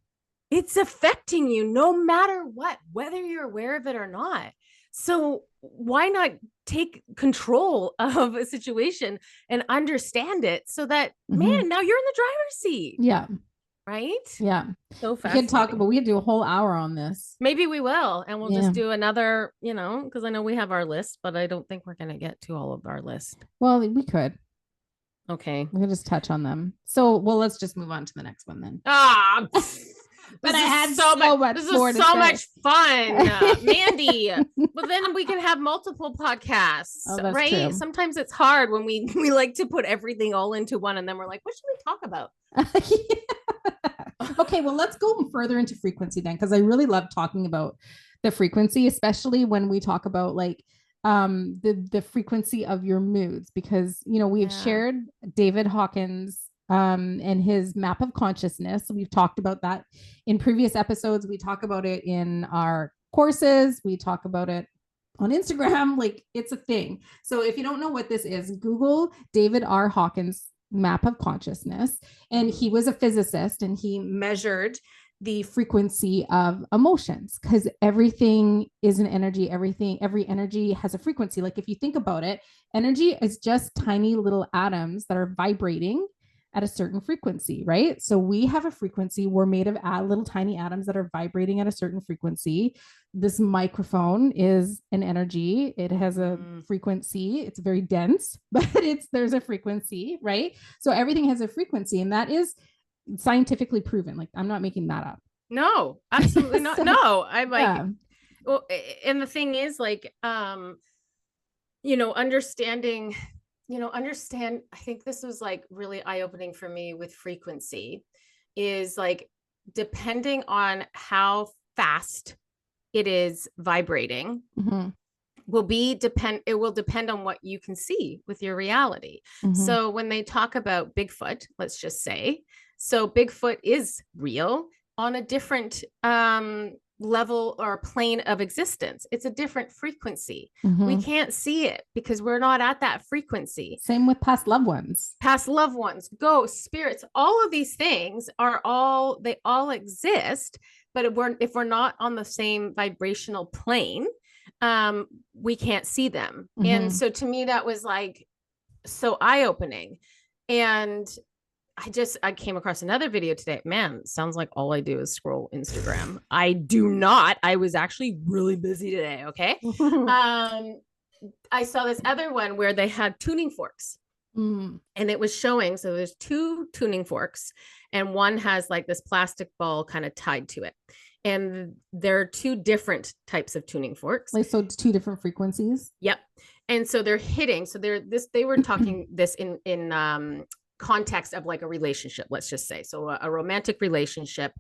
it's affecting you no matter what, whether you're aware of it or not. So why not take control of a situation and understand it so that, man, now you're in the driver's seat. Yeah. Right? Yeah. So we could talk about, we could do a whole hour on this. Maybe we will. And we'll just do another, because I know we have our list, but I don't think we're going to get to all of our list. Well, we could. Okay. We could just touch on them. So, well, let's just move on to the next one then. But I had so much. This is so much fun, Mandy. But then we can have multiple podcasts, right? True. Sometimes it's hard when we like to put everything all into one, and then we're like, what should we talk about? Okay, well, let's go further into frequency then, because I really love talking about the frequency, especially when we talk about like the frequency of your moods, because we've shared David Hawkins and his map of consciousness. We've talked about that in previous episodes. We talk about it in our courses. We talk about it on Instagram. Like, it's a thing. So if you don't know what this is, Google David R. Hawkins map of consciousness. And he was a physicist, and he measured the frequency of emotions, because everything is an energy. Every energy has a frequency. Like, if you think about it, energy is just tiny little atoms that are vibrating at a certain frequency, right? So we have a frequency. We're made of little tiny atoms that are vibrating at a certain frequency. This microphone is an energy. It has a frequency. It's very dense, but there's a frequency, right? So everything has a frequency, and that is scientifically proven. Like, I'm not making that up. No, absolutely not. So, no, I'm like, well, and the thing is, like, understanding, I think this was like really eye-opening for me with frequency, is like, depending on how fast it is vibrating, it will depend on what you can see with your reality. So when they talk about Bigfoot, let's just say, so Bigfoot is real on a different level or plane of existence. It's a different frequency. We can't see it because we're not at that frequency. Same with past loved ones, ghosts, spirits, all of these things all exist. But if we're not on the same vibrational plane, we can't see them. And so to me, that was like so eye-opening. And I came across another video today. Man, sounds like all I do is scroll Instagram. I do not. I was actually really busy today. Okay. I saw this other one where they had tuning forks. And it was showing, so there's two tuning forks, and one has like this plastic ball kind of tied to it. And there are two different types of tuning forks. Like, so two different frequencies. Yep. And so they're hitting. So they were talking this in context of like a relationship, let's just say. So a romantic relationship,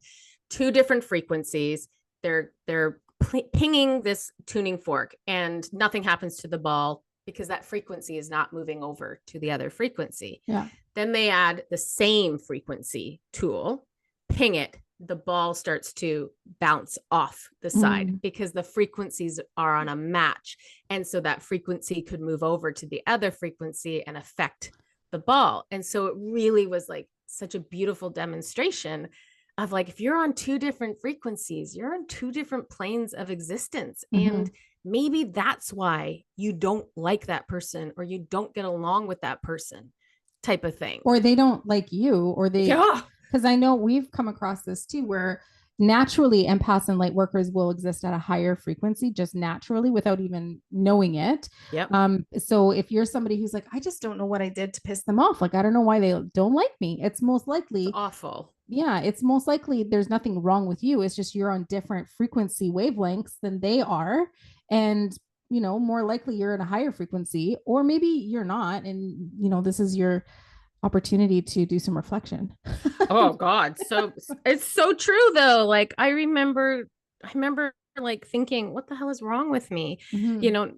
two different frequencies. They're pinging this tuning fork, and nothing happens to the ball because that frequency is not moving over to the other frequency. Yeah. Then they add the same frequency tool, ping it, the ball starts to bounce off the side because the frequencies are on a match. And so that frequency could move over to the other frequency and affect the ball. And so it really was like such a beautiful demonstration of like, if you're on two different frequencies, you're on two different planes of existence. And maybe that's why you don't like that person, or you don't get along with that person, type of thing. Or they don't like you, or they, because I know we've come across this too, where naturally empaths and light workers will exist at a higher frequency just naturally without even knowing it. Yep. So if you're somebody who's like, I just don't know what I did to piss them off, like I don't know why they don't like me, it's most It's likely, awful. yeah, it's most likely there's nothing wrong with you. It's just you're on different frequency wavelengths than they are. And more likely you're in a higher frequency, or maybe you're not. And this is your opportunity to do some reflection. Oh God. So it's so true though. Like I remember like thinking, what the hell is wrong with me? You Mm-hmm. know,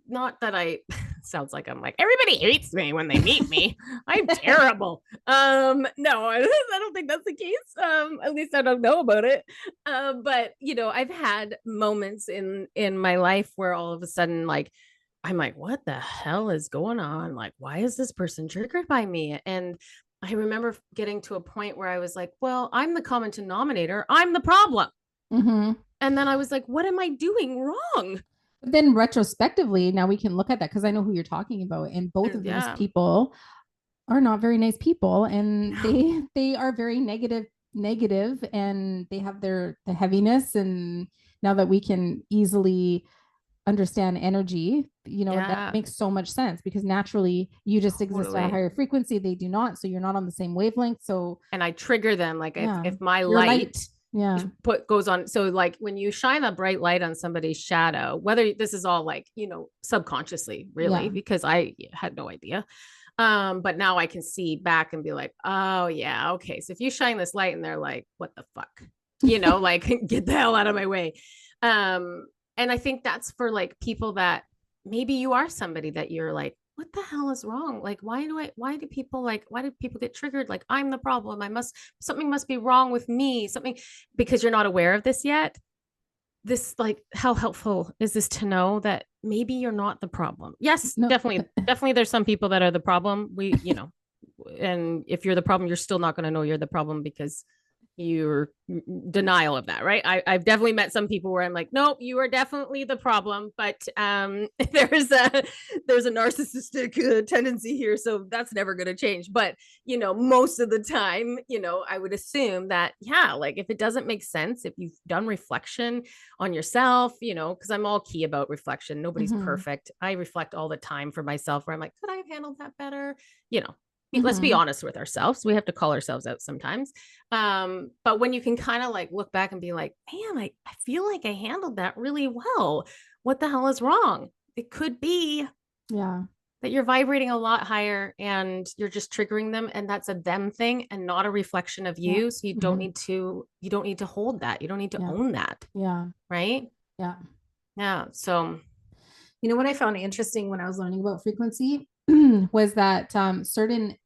not that I sounds like I'm like everybody hates me when they meet me. I'm terrible. No, I don't think that's the case. At least I don't know about it. But I've had moments in my life where all of a sudden like I'm like, what the hell is going on? Like, why is this person triggered by me? And I remember getting to a point where I was like, well, I'm the common denominator. I'm the problem. Mm-hmm. And then I was like, what am I doing wrong? But then retrospectively, now we can look at that because I know who you're talking about, and both of those Yeah. people are not very nice people, and No. they are very negative, and they have the heaviness. And now that we can easily understand energy, that Yeah. makes so much sense because naturally you just exist at a Totally. higher frequency, they do not, so you're not on the same wavelength. So And I trigger them like if yeah, if my you're light light. Yeah. put goes on, so like when you shine a bright light on somebody's shadow, whether this is all like subconsciously really Yeah. because I had no idea, but now I can see back and be like, oh yeah, okay, so if you shine this light and they're like, what the fuck, like get the hell out of my way. Um and I think that's for like people that maybe you are somebody that you're like, what the hell is wrong? Like, why do people get triggered? Like, I'm the problem. Something must be wrong with me. Something, because you're not aware of this yet. This, like, how helpful is this to know that maybe you're not the problem? Yes, No. definitely there's some people that are the problem. And if you're the problem, you're still not going to know you're the problem because your denial of that, right? I've definitely met some people where I'm like, nope, you are definitely the problem, but there's a narcissistic tendency here, so that's never going to change. But most of the time, I would assume that, yeah, like if it doesn't make sense, if you've done reflection on yourself, because I'm all key about reflection. Nobody's Mm-hmm. perfect. I reflect all the time for myself, where I'm like, could I have handled that better? You know, let's be Mm-hmm. honest with ourselves. We have to call ourselves out sometimes. But when you can kind of like look back and be like, man, I feel like I handled that really well. What the hell is wrong? It could be Yeah. that you're vibrating a lot higher and you're just triggering them, and that's a them thing and not a reflection of Yeah. you. So Mm-hmm. you don't need to hold that. You don't need to Yeah. own that. Yeah. Right. Yeah. Yeah. So What I found interesting when I was learning about frequency was that certain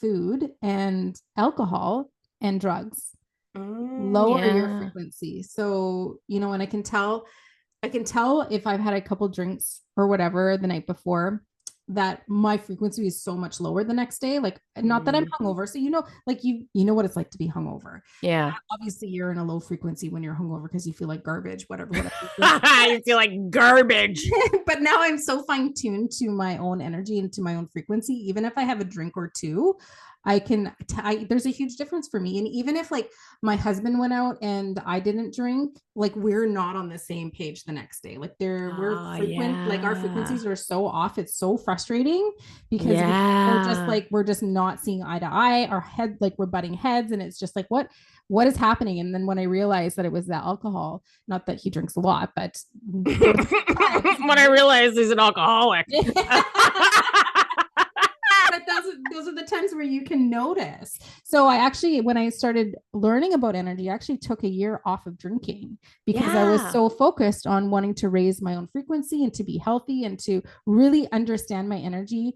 food and alcohol and drugs lower your yeah. frequency. So, and I can tell if I've had a couple drinks or whatever the night before that my frequency is so much lower the next day. Like, not that I'm Mm, hungover. So, like you know what it's like to be hungover. yeah. Obviously, you're in a low frequency when you're hungover because you feel like garbage, whatever. You feel like garbage. But now I'm so fine tuned to my own energy and to my own frequency. Even if I have a drink or two, there's a huge difference for me. And even if like my husband went out and I didn't drink, like we're not on the same page the next day. Like we're Oh, frequent, like our yeah. frequencies are so off. It's so frustrating because we're just Yeah. like, we're just not seeing eye to eye. Our head, like we're butting heads, and it's just like, what is happening? And then when I realized that it was the alcohol, not that he drinks a lot, but there was When I realized he's an alcoholic. but those are the times where you can notice. So I actually, when I started learning about energy, I actually took a year off of drinking because I was Yeah. so focused on wanting to raise my own frequency and to be healthy and to really understand my energy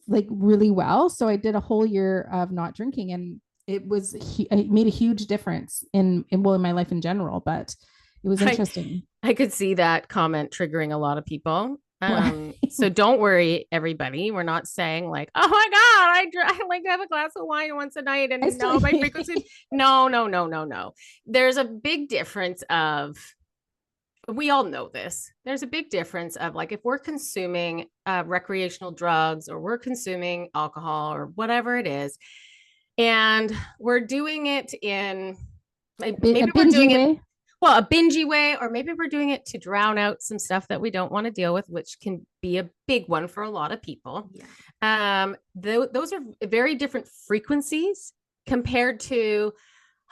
like really well. So I did a whole year of not drinking, and it made a huge difference in my life in general. But it was I interesting. I could see that comment triggering a lot of people. So don't worry, everybody. We're not saying like, oh my God, I like to have a glass of wine once a night I and still now my frequency. No, no, no, no, no. There's a big difference of, we all know this. There's a big difference of like if we're consuming recreational drugs or we're consuming alcohol or whatever it is, and we're doing it in A Maybe we're bingey doing it, way. well, a bingey way, or maybe we're doing it to drown out some stuff that we don't want to deal with, which can be a big one for a lot of people. Yeah. Those are very different frequencies compared to,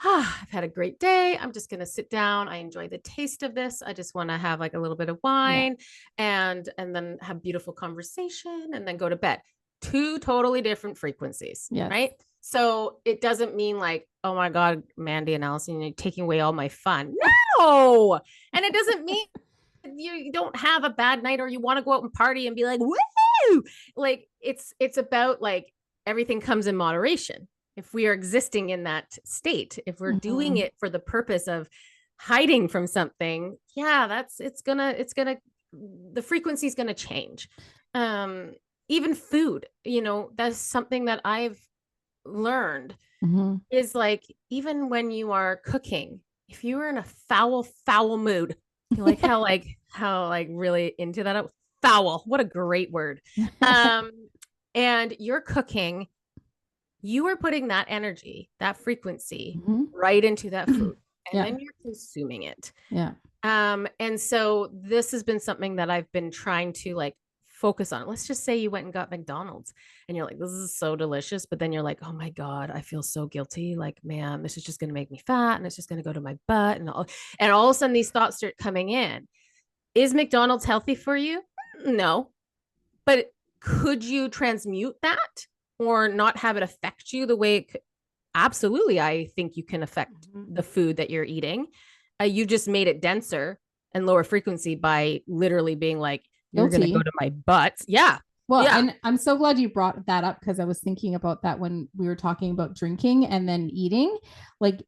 I've had a great day. I'm just going to sit down. I enjoy the taste of this. I just want to have like a little bit of Yeah. wine and then have beautiful conversation and then go to bed. Two totally different frequencies, Yes. right? So it doesn't mean like, oh my God, Mandy and Allison, you're taking away all my fun. No. And it doesn't mean you don't have a bad night or you want to go out and party and be like, woo. Like it's about like everything comes in moderation. If we are existing in that state, if we're doing it for the purpose of hiding from something, yeah, the frequency is gonna change. Even food, that's something that I've learned is like, even when you are cooking, if you are in a foul mood, you like how like really into that. Foul, what a great word. And you're cooking, you are putting that energy, that frequency right into that food, and then you're consuming it. Yeah. And so this has been something that I've been trying to like focus on. Let's just say you went and got McDonald's and you're like, this is so delicious. But then you're like, oh my God, I feel so guilty. Like, man, this is just going to make me fat and it's just going to go to my butt. And all of a sudden these thoughts start coming in. Is McDonald's healthy for you? No. But could you transmute that or not have it affect you the way it could? Absolutely. I think you can affect the food that you're eating. You just made it denser and lower frequency by literally being like, you're going to go to my butt. Yeah. Well, yeah. And I'm so glad you brought that up because I was thinking about that when we were talking about drinking and then eating, like,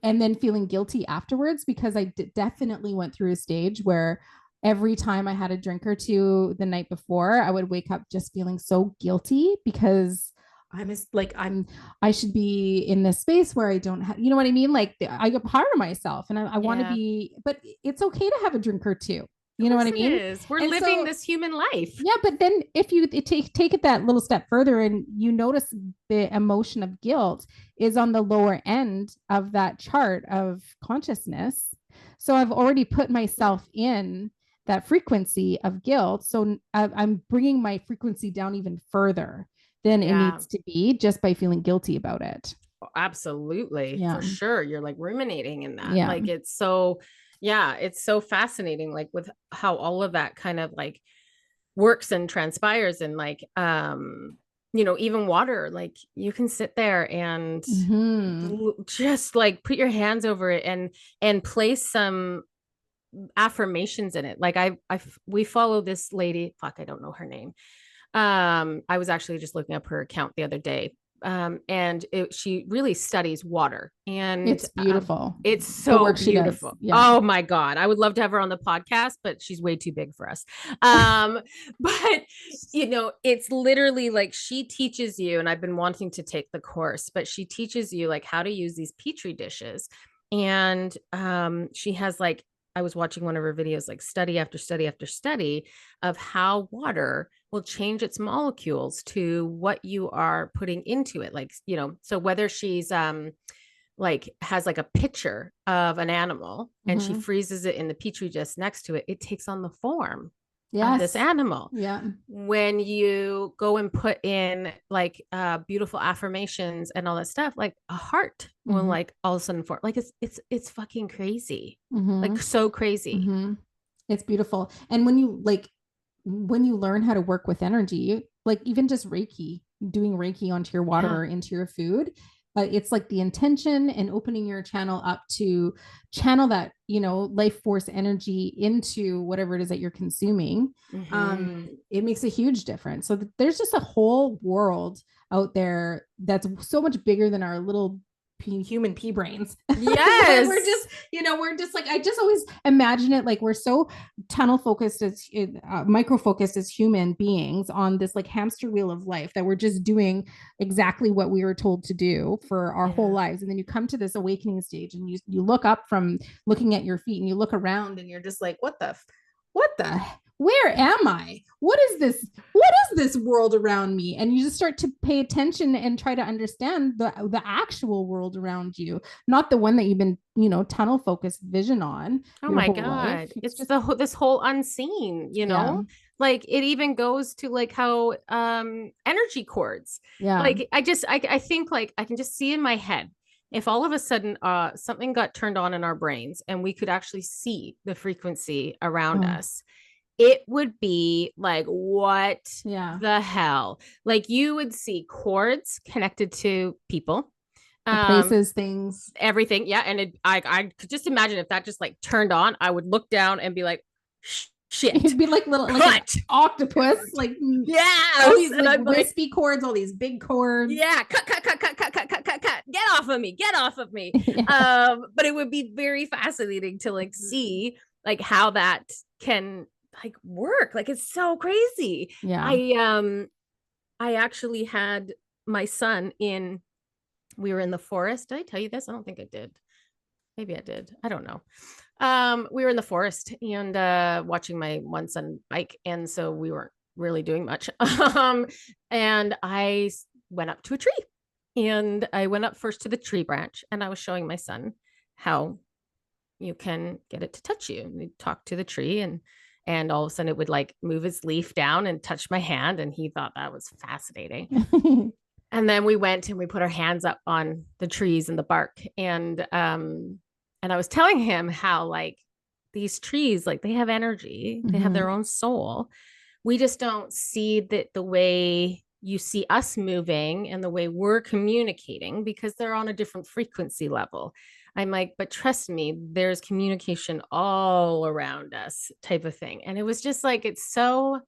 and then feeling guilty afterwards, because I definitely went through a stage where every time I had a drink or two the night before, I would wake up just feeling so guilty because I should be in this space where I don't have, you know what I mean? Like I get hard on myself and I want to be, but it's okay to have a drink or two. You know what I mean? We're living this human life. Yeah, but then if you take it that little step further and you notice the emotion of guilt is on the lower end of that chart of consciousness. So I've already put myself in that frequency of guilt. So I'm bringing my frequency down even further than it needs to be just by feeling guilty about it. Absolutely. For sure. You're like ruminating in that. Yeah. Like it's so fascinating, like with how all of that kind of like works and transpires. And like even water, like you can sit there and just like put your hands over it and place some affirmations in it. Like we follow this lady, fuck, I don't know her name. I was actually just looking up her account the other day. And she really studies water, and it's beautiful. It's so beautiful. Yeah. Oh my God. I would love to have her on the podcast, but she's way too big for us. But it's literally like she teaches you, and I've been wanting to take the course, but she teaches you like how to use these petri dishes. And she has like, I was watching one of her videos, like study after study after study of how water will change its molecules to what you are putting into it. Like, so whether she's like has like a picture of an animal and she freezes it in the petri dish next to it, it takes on the form of this animal. Yeah. When you go and put in like beautiful affirmations and all that stuff, like a heart will like all of a sudden form. Like it's fucking crazy. Like so crazy. It's beautiful. And when you learn how to work with energy, like even just doing Reiki onto your water or into your food, it's like the intention and opening your channel up to channel that, life force energy into whatever it is that you're consuming. It makes a huge difference. So there's just a whole world out there that's so much bigger than our little human pea brains. Yes. we're just like, I just always imagine it like we're so tunnel focused as micro focused as human beings on this like hamster wheel of life that we're just doing exactly what we were told to do for our whole lives. And then you come to this awakening stage and you look up from looking at your feet and you look around and you're just like, what the where am I? What is this? What is this world around me? And you just start to pay attention and try to understand the actual world around you, not the one that you've been, tunnel focused vision on Oh your my whole life. God. It's It's just, this whole unseen, yeah, Like it even goes to like how energy cords. yeah. Like I think like I can just see in my head if all of a sudden something got turned on in our brains and we could actually see the frequency around Oh, us, it would be like, what yeah. the hell? Like you would see cords connected to people, The um, places, things. everything. Yeah. And I could just imagine if that just like turned on, I would look down and be like, shit, It'd be like little, like an cut. octopus, like all Yes. these And like I'm like, wispy cords, all these big cords. yeah, cut. Get off of me. Get off of me. Yeah. But it would be very fascinating to like see like how that can like work. Like it's so crazy. Yeah. I actually had my son in, we were in the forest. Did I tell you this? I don't think I did. Maybe I did. I don't know. We were in the forest and watching my one son bike, and so we weren't really doing much. And I went up to a tree, and I went up first to the tree branch, and I was showing my son how you can get it to touch you. And we talked to the tree, and all of a sudden it would like move its leaf down and touch my hand, and he thought that was fascinating. And then we went and we put our hands up on the trees and the bark, and I was telling him how like these trees, like they have energy, they have Mm-hmm. their own soul. We just don't see that the way you see us moving and the way we're communicating because they're on a different frequency level. I'm like, but trust me, there's communication all around us, type of thing. And it was just like, it's so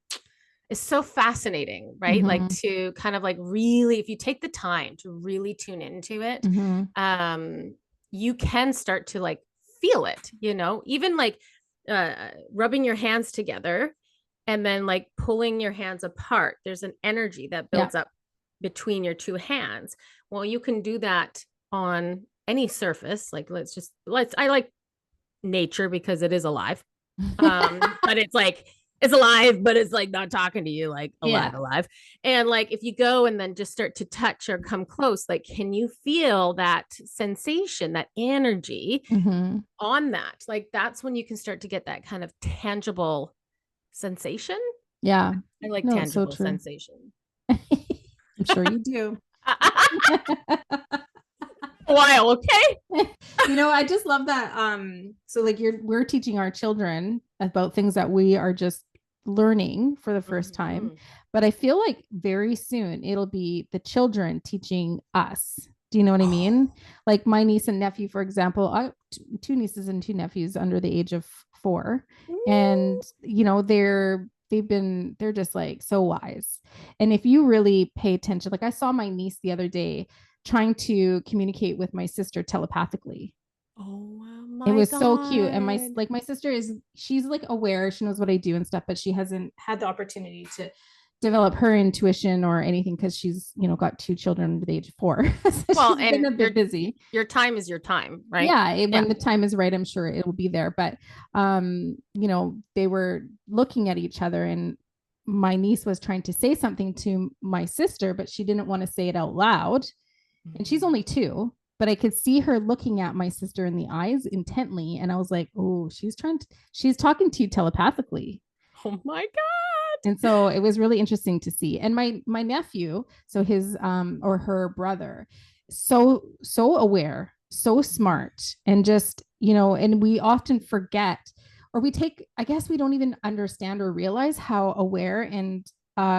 fascinating, right? Like Mm-hmm. to kind of like really, if you take the time to really tune into it, Mm-hmm. you can start to like feel it, even like rubbing your hands together and then like pulling your hands apart. There's an energy that Yeah. builds up between your two hands. Well, you can do that on any surface. Like I like nature because it is alive. But it's alive, but it's like not talking to you like Yeah. alive. And like if you go and then just start to touch or come close, like can you feel that sensation, that energy Mm-hmm. on that? Like that's when you can start to get that kind of tangible sensation. Yeah. I like No, it's so tangible true. sensation. I'm sure you do. While, okay. I just love that. So like we're teaching our children about things that we are just learning for the first time. Mm-hmm. But I feel like very soon it'll be the children teaching us. Do you know what I mean? Like my niece and nephew, for example, two nieces and two nephews under the age of 4. And they're just like so wise. And if you really pay attention, like I saw my niece the other day trying to communicate with my sister telepathically. Oh It my was so cute. And God. my sister she's like aware, she knows what I do and stuff, but she hasn't had the opportunity to develop her intuition or anything because she's, got 2 children under the age of 4. So Well, she's been and a bit busy. your time is your time, right? Yeah, Yeah. when the time is right, I'm sure it will be there. But they were looking at each other, and my niece was trying to say something to my sister, but she didn't want to say it out loud. And she's only 2, but I could see her looking at my sister in the eyes intently. And I was like, oh, she's talking to you telepathically. Oh my God. And so it was really interesting to see. And my nephew, so his or her brother, so aware, so smart, and just, and we often forget, or we take, I guess we don't even understand or realize how aware and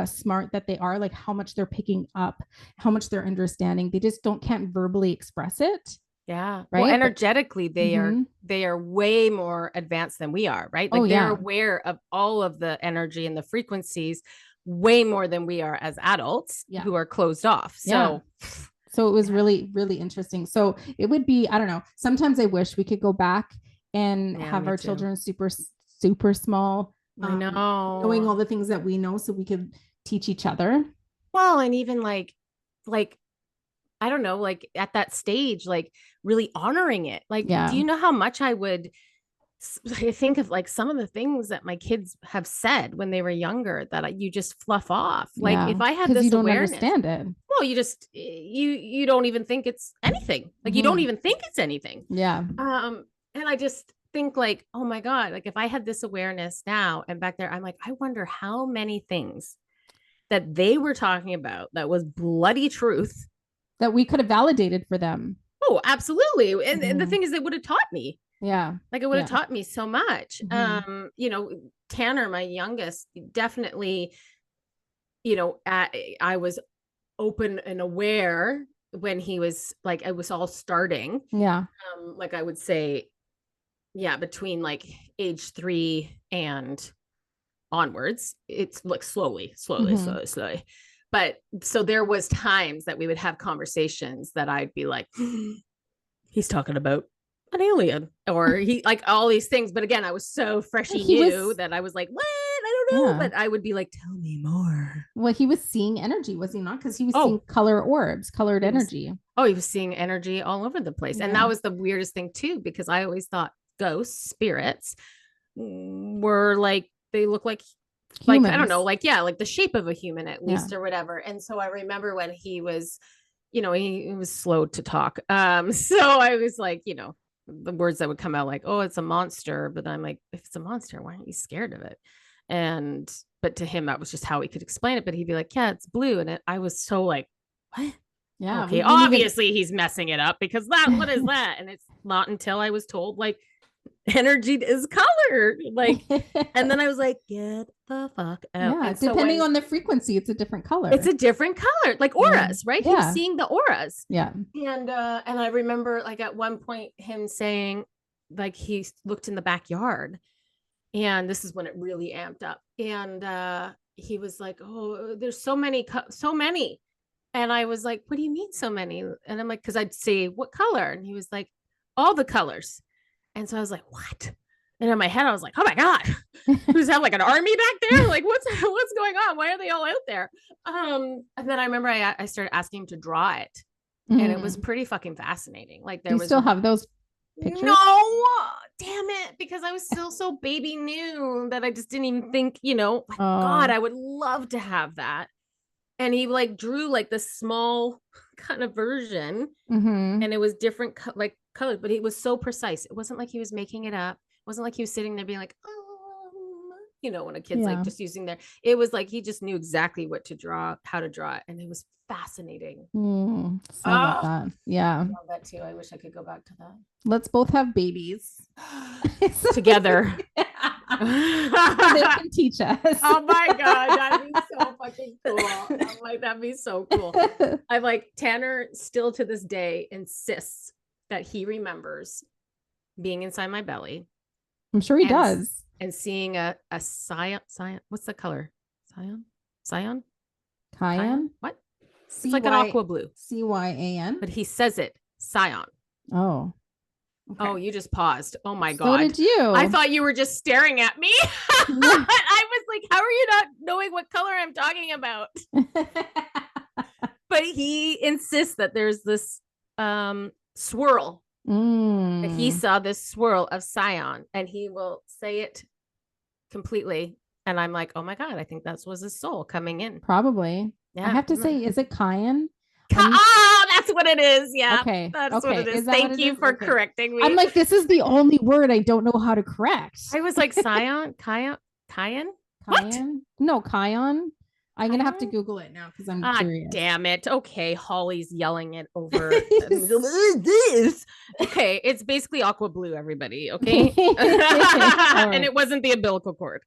smart that they are, like how much they're picking up, how much they're understanding. They just can't verbally express it, Yeah. Well, right? But energetically, mm-hmm. they are way more advanced than we are, right? Oh Like they're yeah. aware of all of the energy and the frequencies way more than we are as adults Yeah. who are closed off. Yeah. So, So it was yeah. really, really interesting. So it would be, I don't know, sometimes I wish we could go back and Yeah, have me our too. children super, super small, I knowing know. all the things that we know so we could teach each other. Well, and even like I don't know, like at that stage, like really honoring it. Like, do Yeah. you know how much I would I think of like some of the things that my kids have said when they were younger that you just fluff off. Like Yeah. if I had Because you this don't awareness, understand it. well, you don't even think it's anything. Like you don't Mhm. even think it's anything. Yeah. And I just think like, oh my God, like if I had this awareness now and back there, I'm like, I wonder how many things that they were talking about that was bloody truth. That we could have validated for them. Oh, absolutely. And the Mhm. thing is, it would have taught me. Yeah. Like it would have Yeah. taught me so much. Mhm. Tanner, my youngest, definitely, I was open and aware when he was like, it was all starting. Yeah. Like I would say, yeah, between like age 3 and onwards, it's like Mhm. slowly. But so there was times that we would have conversations that I'd be like, he's talking about an alien or he like all these things. But again, I was so freshy He new was, that I was like, what? I don't know. yeah. But I would be like, tell me more. Well, he was seeing energy, was he not? Because he was seeing Oh, color orbs, colored he was energy. oh, he was seeing energy all over the place. And Yeah. that was the weirdest thing too, because I always thought ghosts, spirits were like they look like I don't know, Humans. like yeah, like the shape of a human at Yeah. least or whatever. And so I remember when he was, he was slow to talk. So I was like, the words that would come out like, oh, it's a monster. But I'm like, if it's a monster, why aren't you scared of it? And but to him, that was just how he could explain it. But he'd be like, yeah, it's blue. And I was so like, what? Yeah. We Okay, didn't even. obviously he's messing it up because what is that? And it's not until I was told like energy is color. Like, and then I was like, get the fuck out. Yeah. And so Depending when on the frequency, it's a different it's color. a different color, like Yeah. auras, right? He was Yeah. seeing the auras. Yeah. And I remember like at one point him saying, like he looked in the backyard, and this is when it really amped up. And he was like, oh, there's so many, so many. And I was like, what do you mean so many? And I'm like, because I'd say, what color? And he was like, all the colors. And so I was like, what? And in my head, I was like, oh my God, who's have like an army back there? Like, what's going on? Why are they all out there? And then I remember I started asking him to draw it. And it was Mhm. pretty fucking fascinating. Like Do there you was still have those pictures? no, damn it, because I was still so baby new that I just didn't even think, like God, Oh. I would love to have that. And he like drew like this small kind of version, Mm-hmm. and it was different like colors, but he was so precise. It wasn't like he was making it up. It wasn't like he was sitting there being like, when a kid's like Yeah. just using their, it was like he just knew exactly what to draw, how to draw it. And it was fascinating. So I love Oh, that. I Yeah. love that too. I wish I could go back to Let's both have babies. that. Together. They can teach us. Oh my God, that'd be so fucking cool. I'm like, that'd be so cool. I'm like, Tanner still to this day insists that he remembers being inside my belly I'm sure he and does. and seeing a cyan. What's the color? Cyan. Cayenne. What? It's like an aqua blue, CYAN. but he says it cyan. Oh. Okay. Oh, you just paused. Oh my God. So did you. I thought you were just staring at me. I was like, how are you not knowing what color I'm talking about? But he insists that there's this swirl. That he saw this swirl of cyan, and he will say it completely. And I'm like, oh my God, I think that was his soul coming in. Probably. Yeah. I have to say, is it cayenne? Oh, that's what it is. Yeah. Okay. That's what it is. Thank you for correcting me. I'm like, this is the only word I don't know how to correct. I was like, cyan? What? No, cayenne. I'm going to have to Google it now because I'm curious. Damn it. Okay. Holly's yelling it over. This. Okay. It's basically aqua blue, everybody. Okay. Right. And it wasn't the umbilical cord.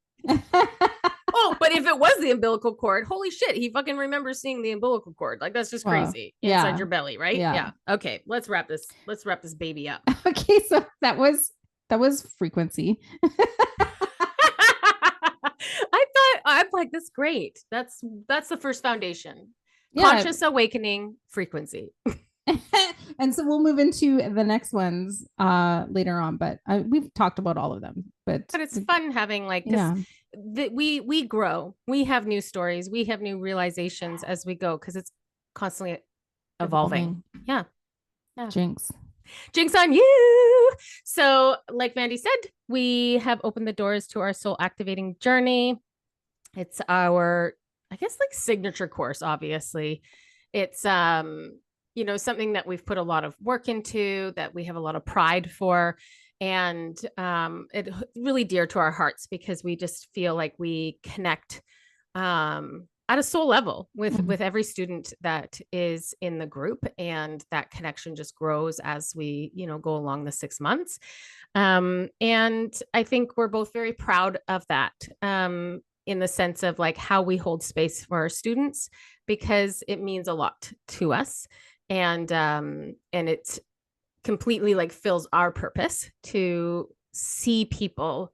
Oh, but if it was the umbilical cord, holy shit, he fucking remembers seeing the umbilical cord. Like that's just crazy. Inside your belly, right? Yeah. Okay, let's wrap this baby up. Okay, so that was frequency. I'm like, that's great. That's the first foundation. Yeah. Conscious awakening frequency. And so we'll move into the next ones later on, but we've talked about all of them. But it's fun having like we grow, we have new stories, we have new realizations as we go because it's constantly evolving. Yeah. Jinx. Jinx on you. So, like Mandy said, we have opened the doors to our soul activating journey. It's our, I guess, like signature course, obviously. It's something that we've put a lot of work into, that we have a lot of pride for. And it really dear to our hearts because we just feel like we connect at a soul level with every student that is in the group, and that connection just grows as we go along the 6 months. And I think we're both very proud of that, in the sense of like how we hold space for our students, because it means a lot to us. And it completely like fills our purpose to see people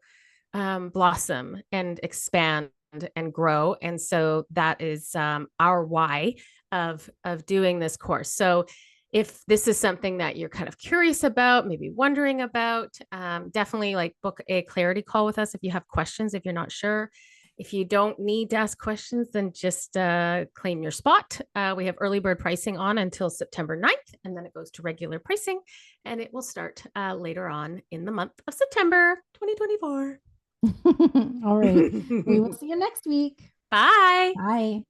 blossom and expand and grow. And so that is our why of doing this course. So if this is something that you're kind of curious about, maybe wondering about, definitely like book a clarity call with us if you have questions, if you're not sure. If you don't need to ask questions, then just claim your spot. We have early bird pricing on until September 9th, and then it goes to regular pricing, and it will start later on in the month of September 2024. All right. We will see you next week. Bye. Bye.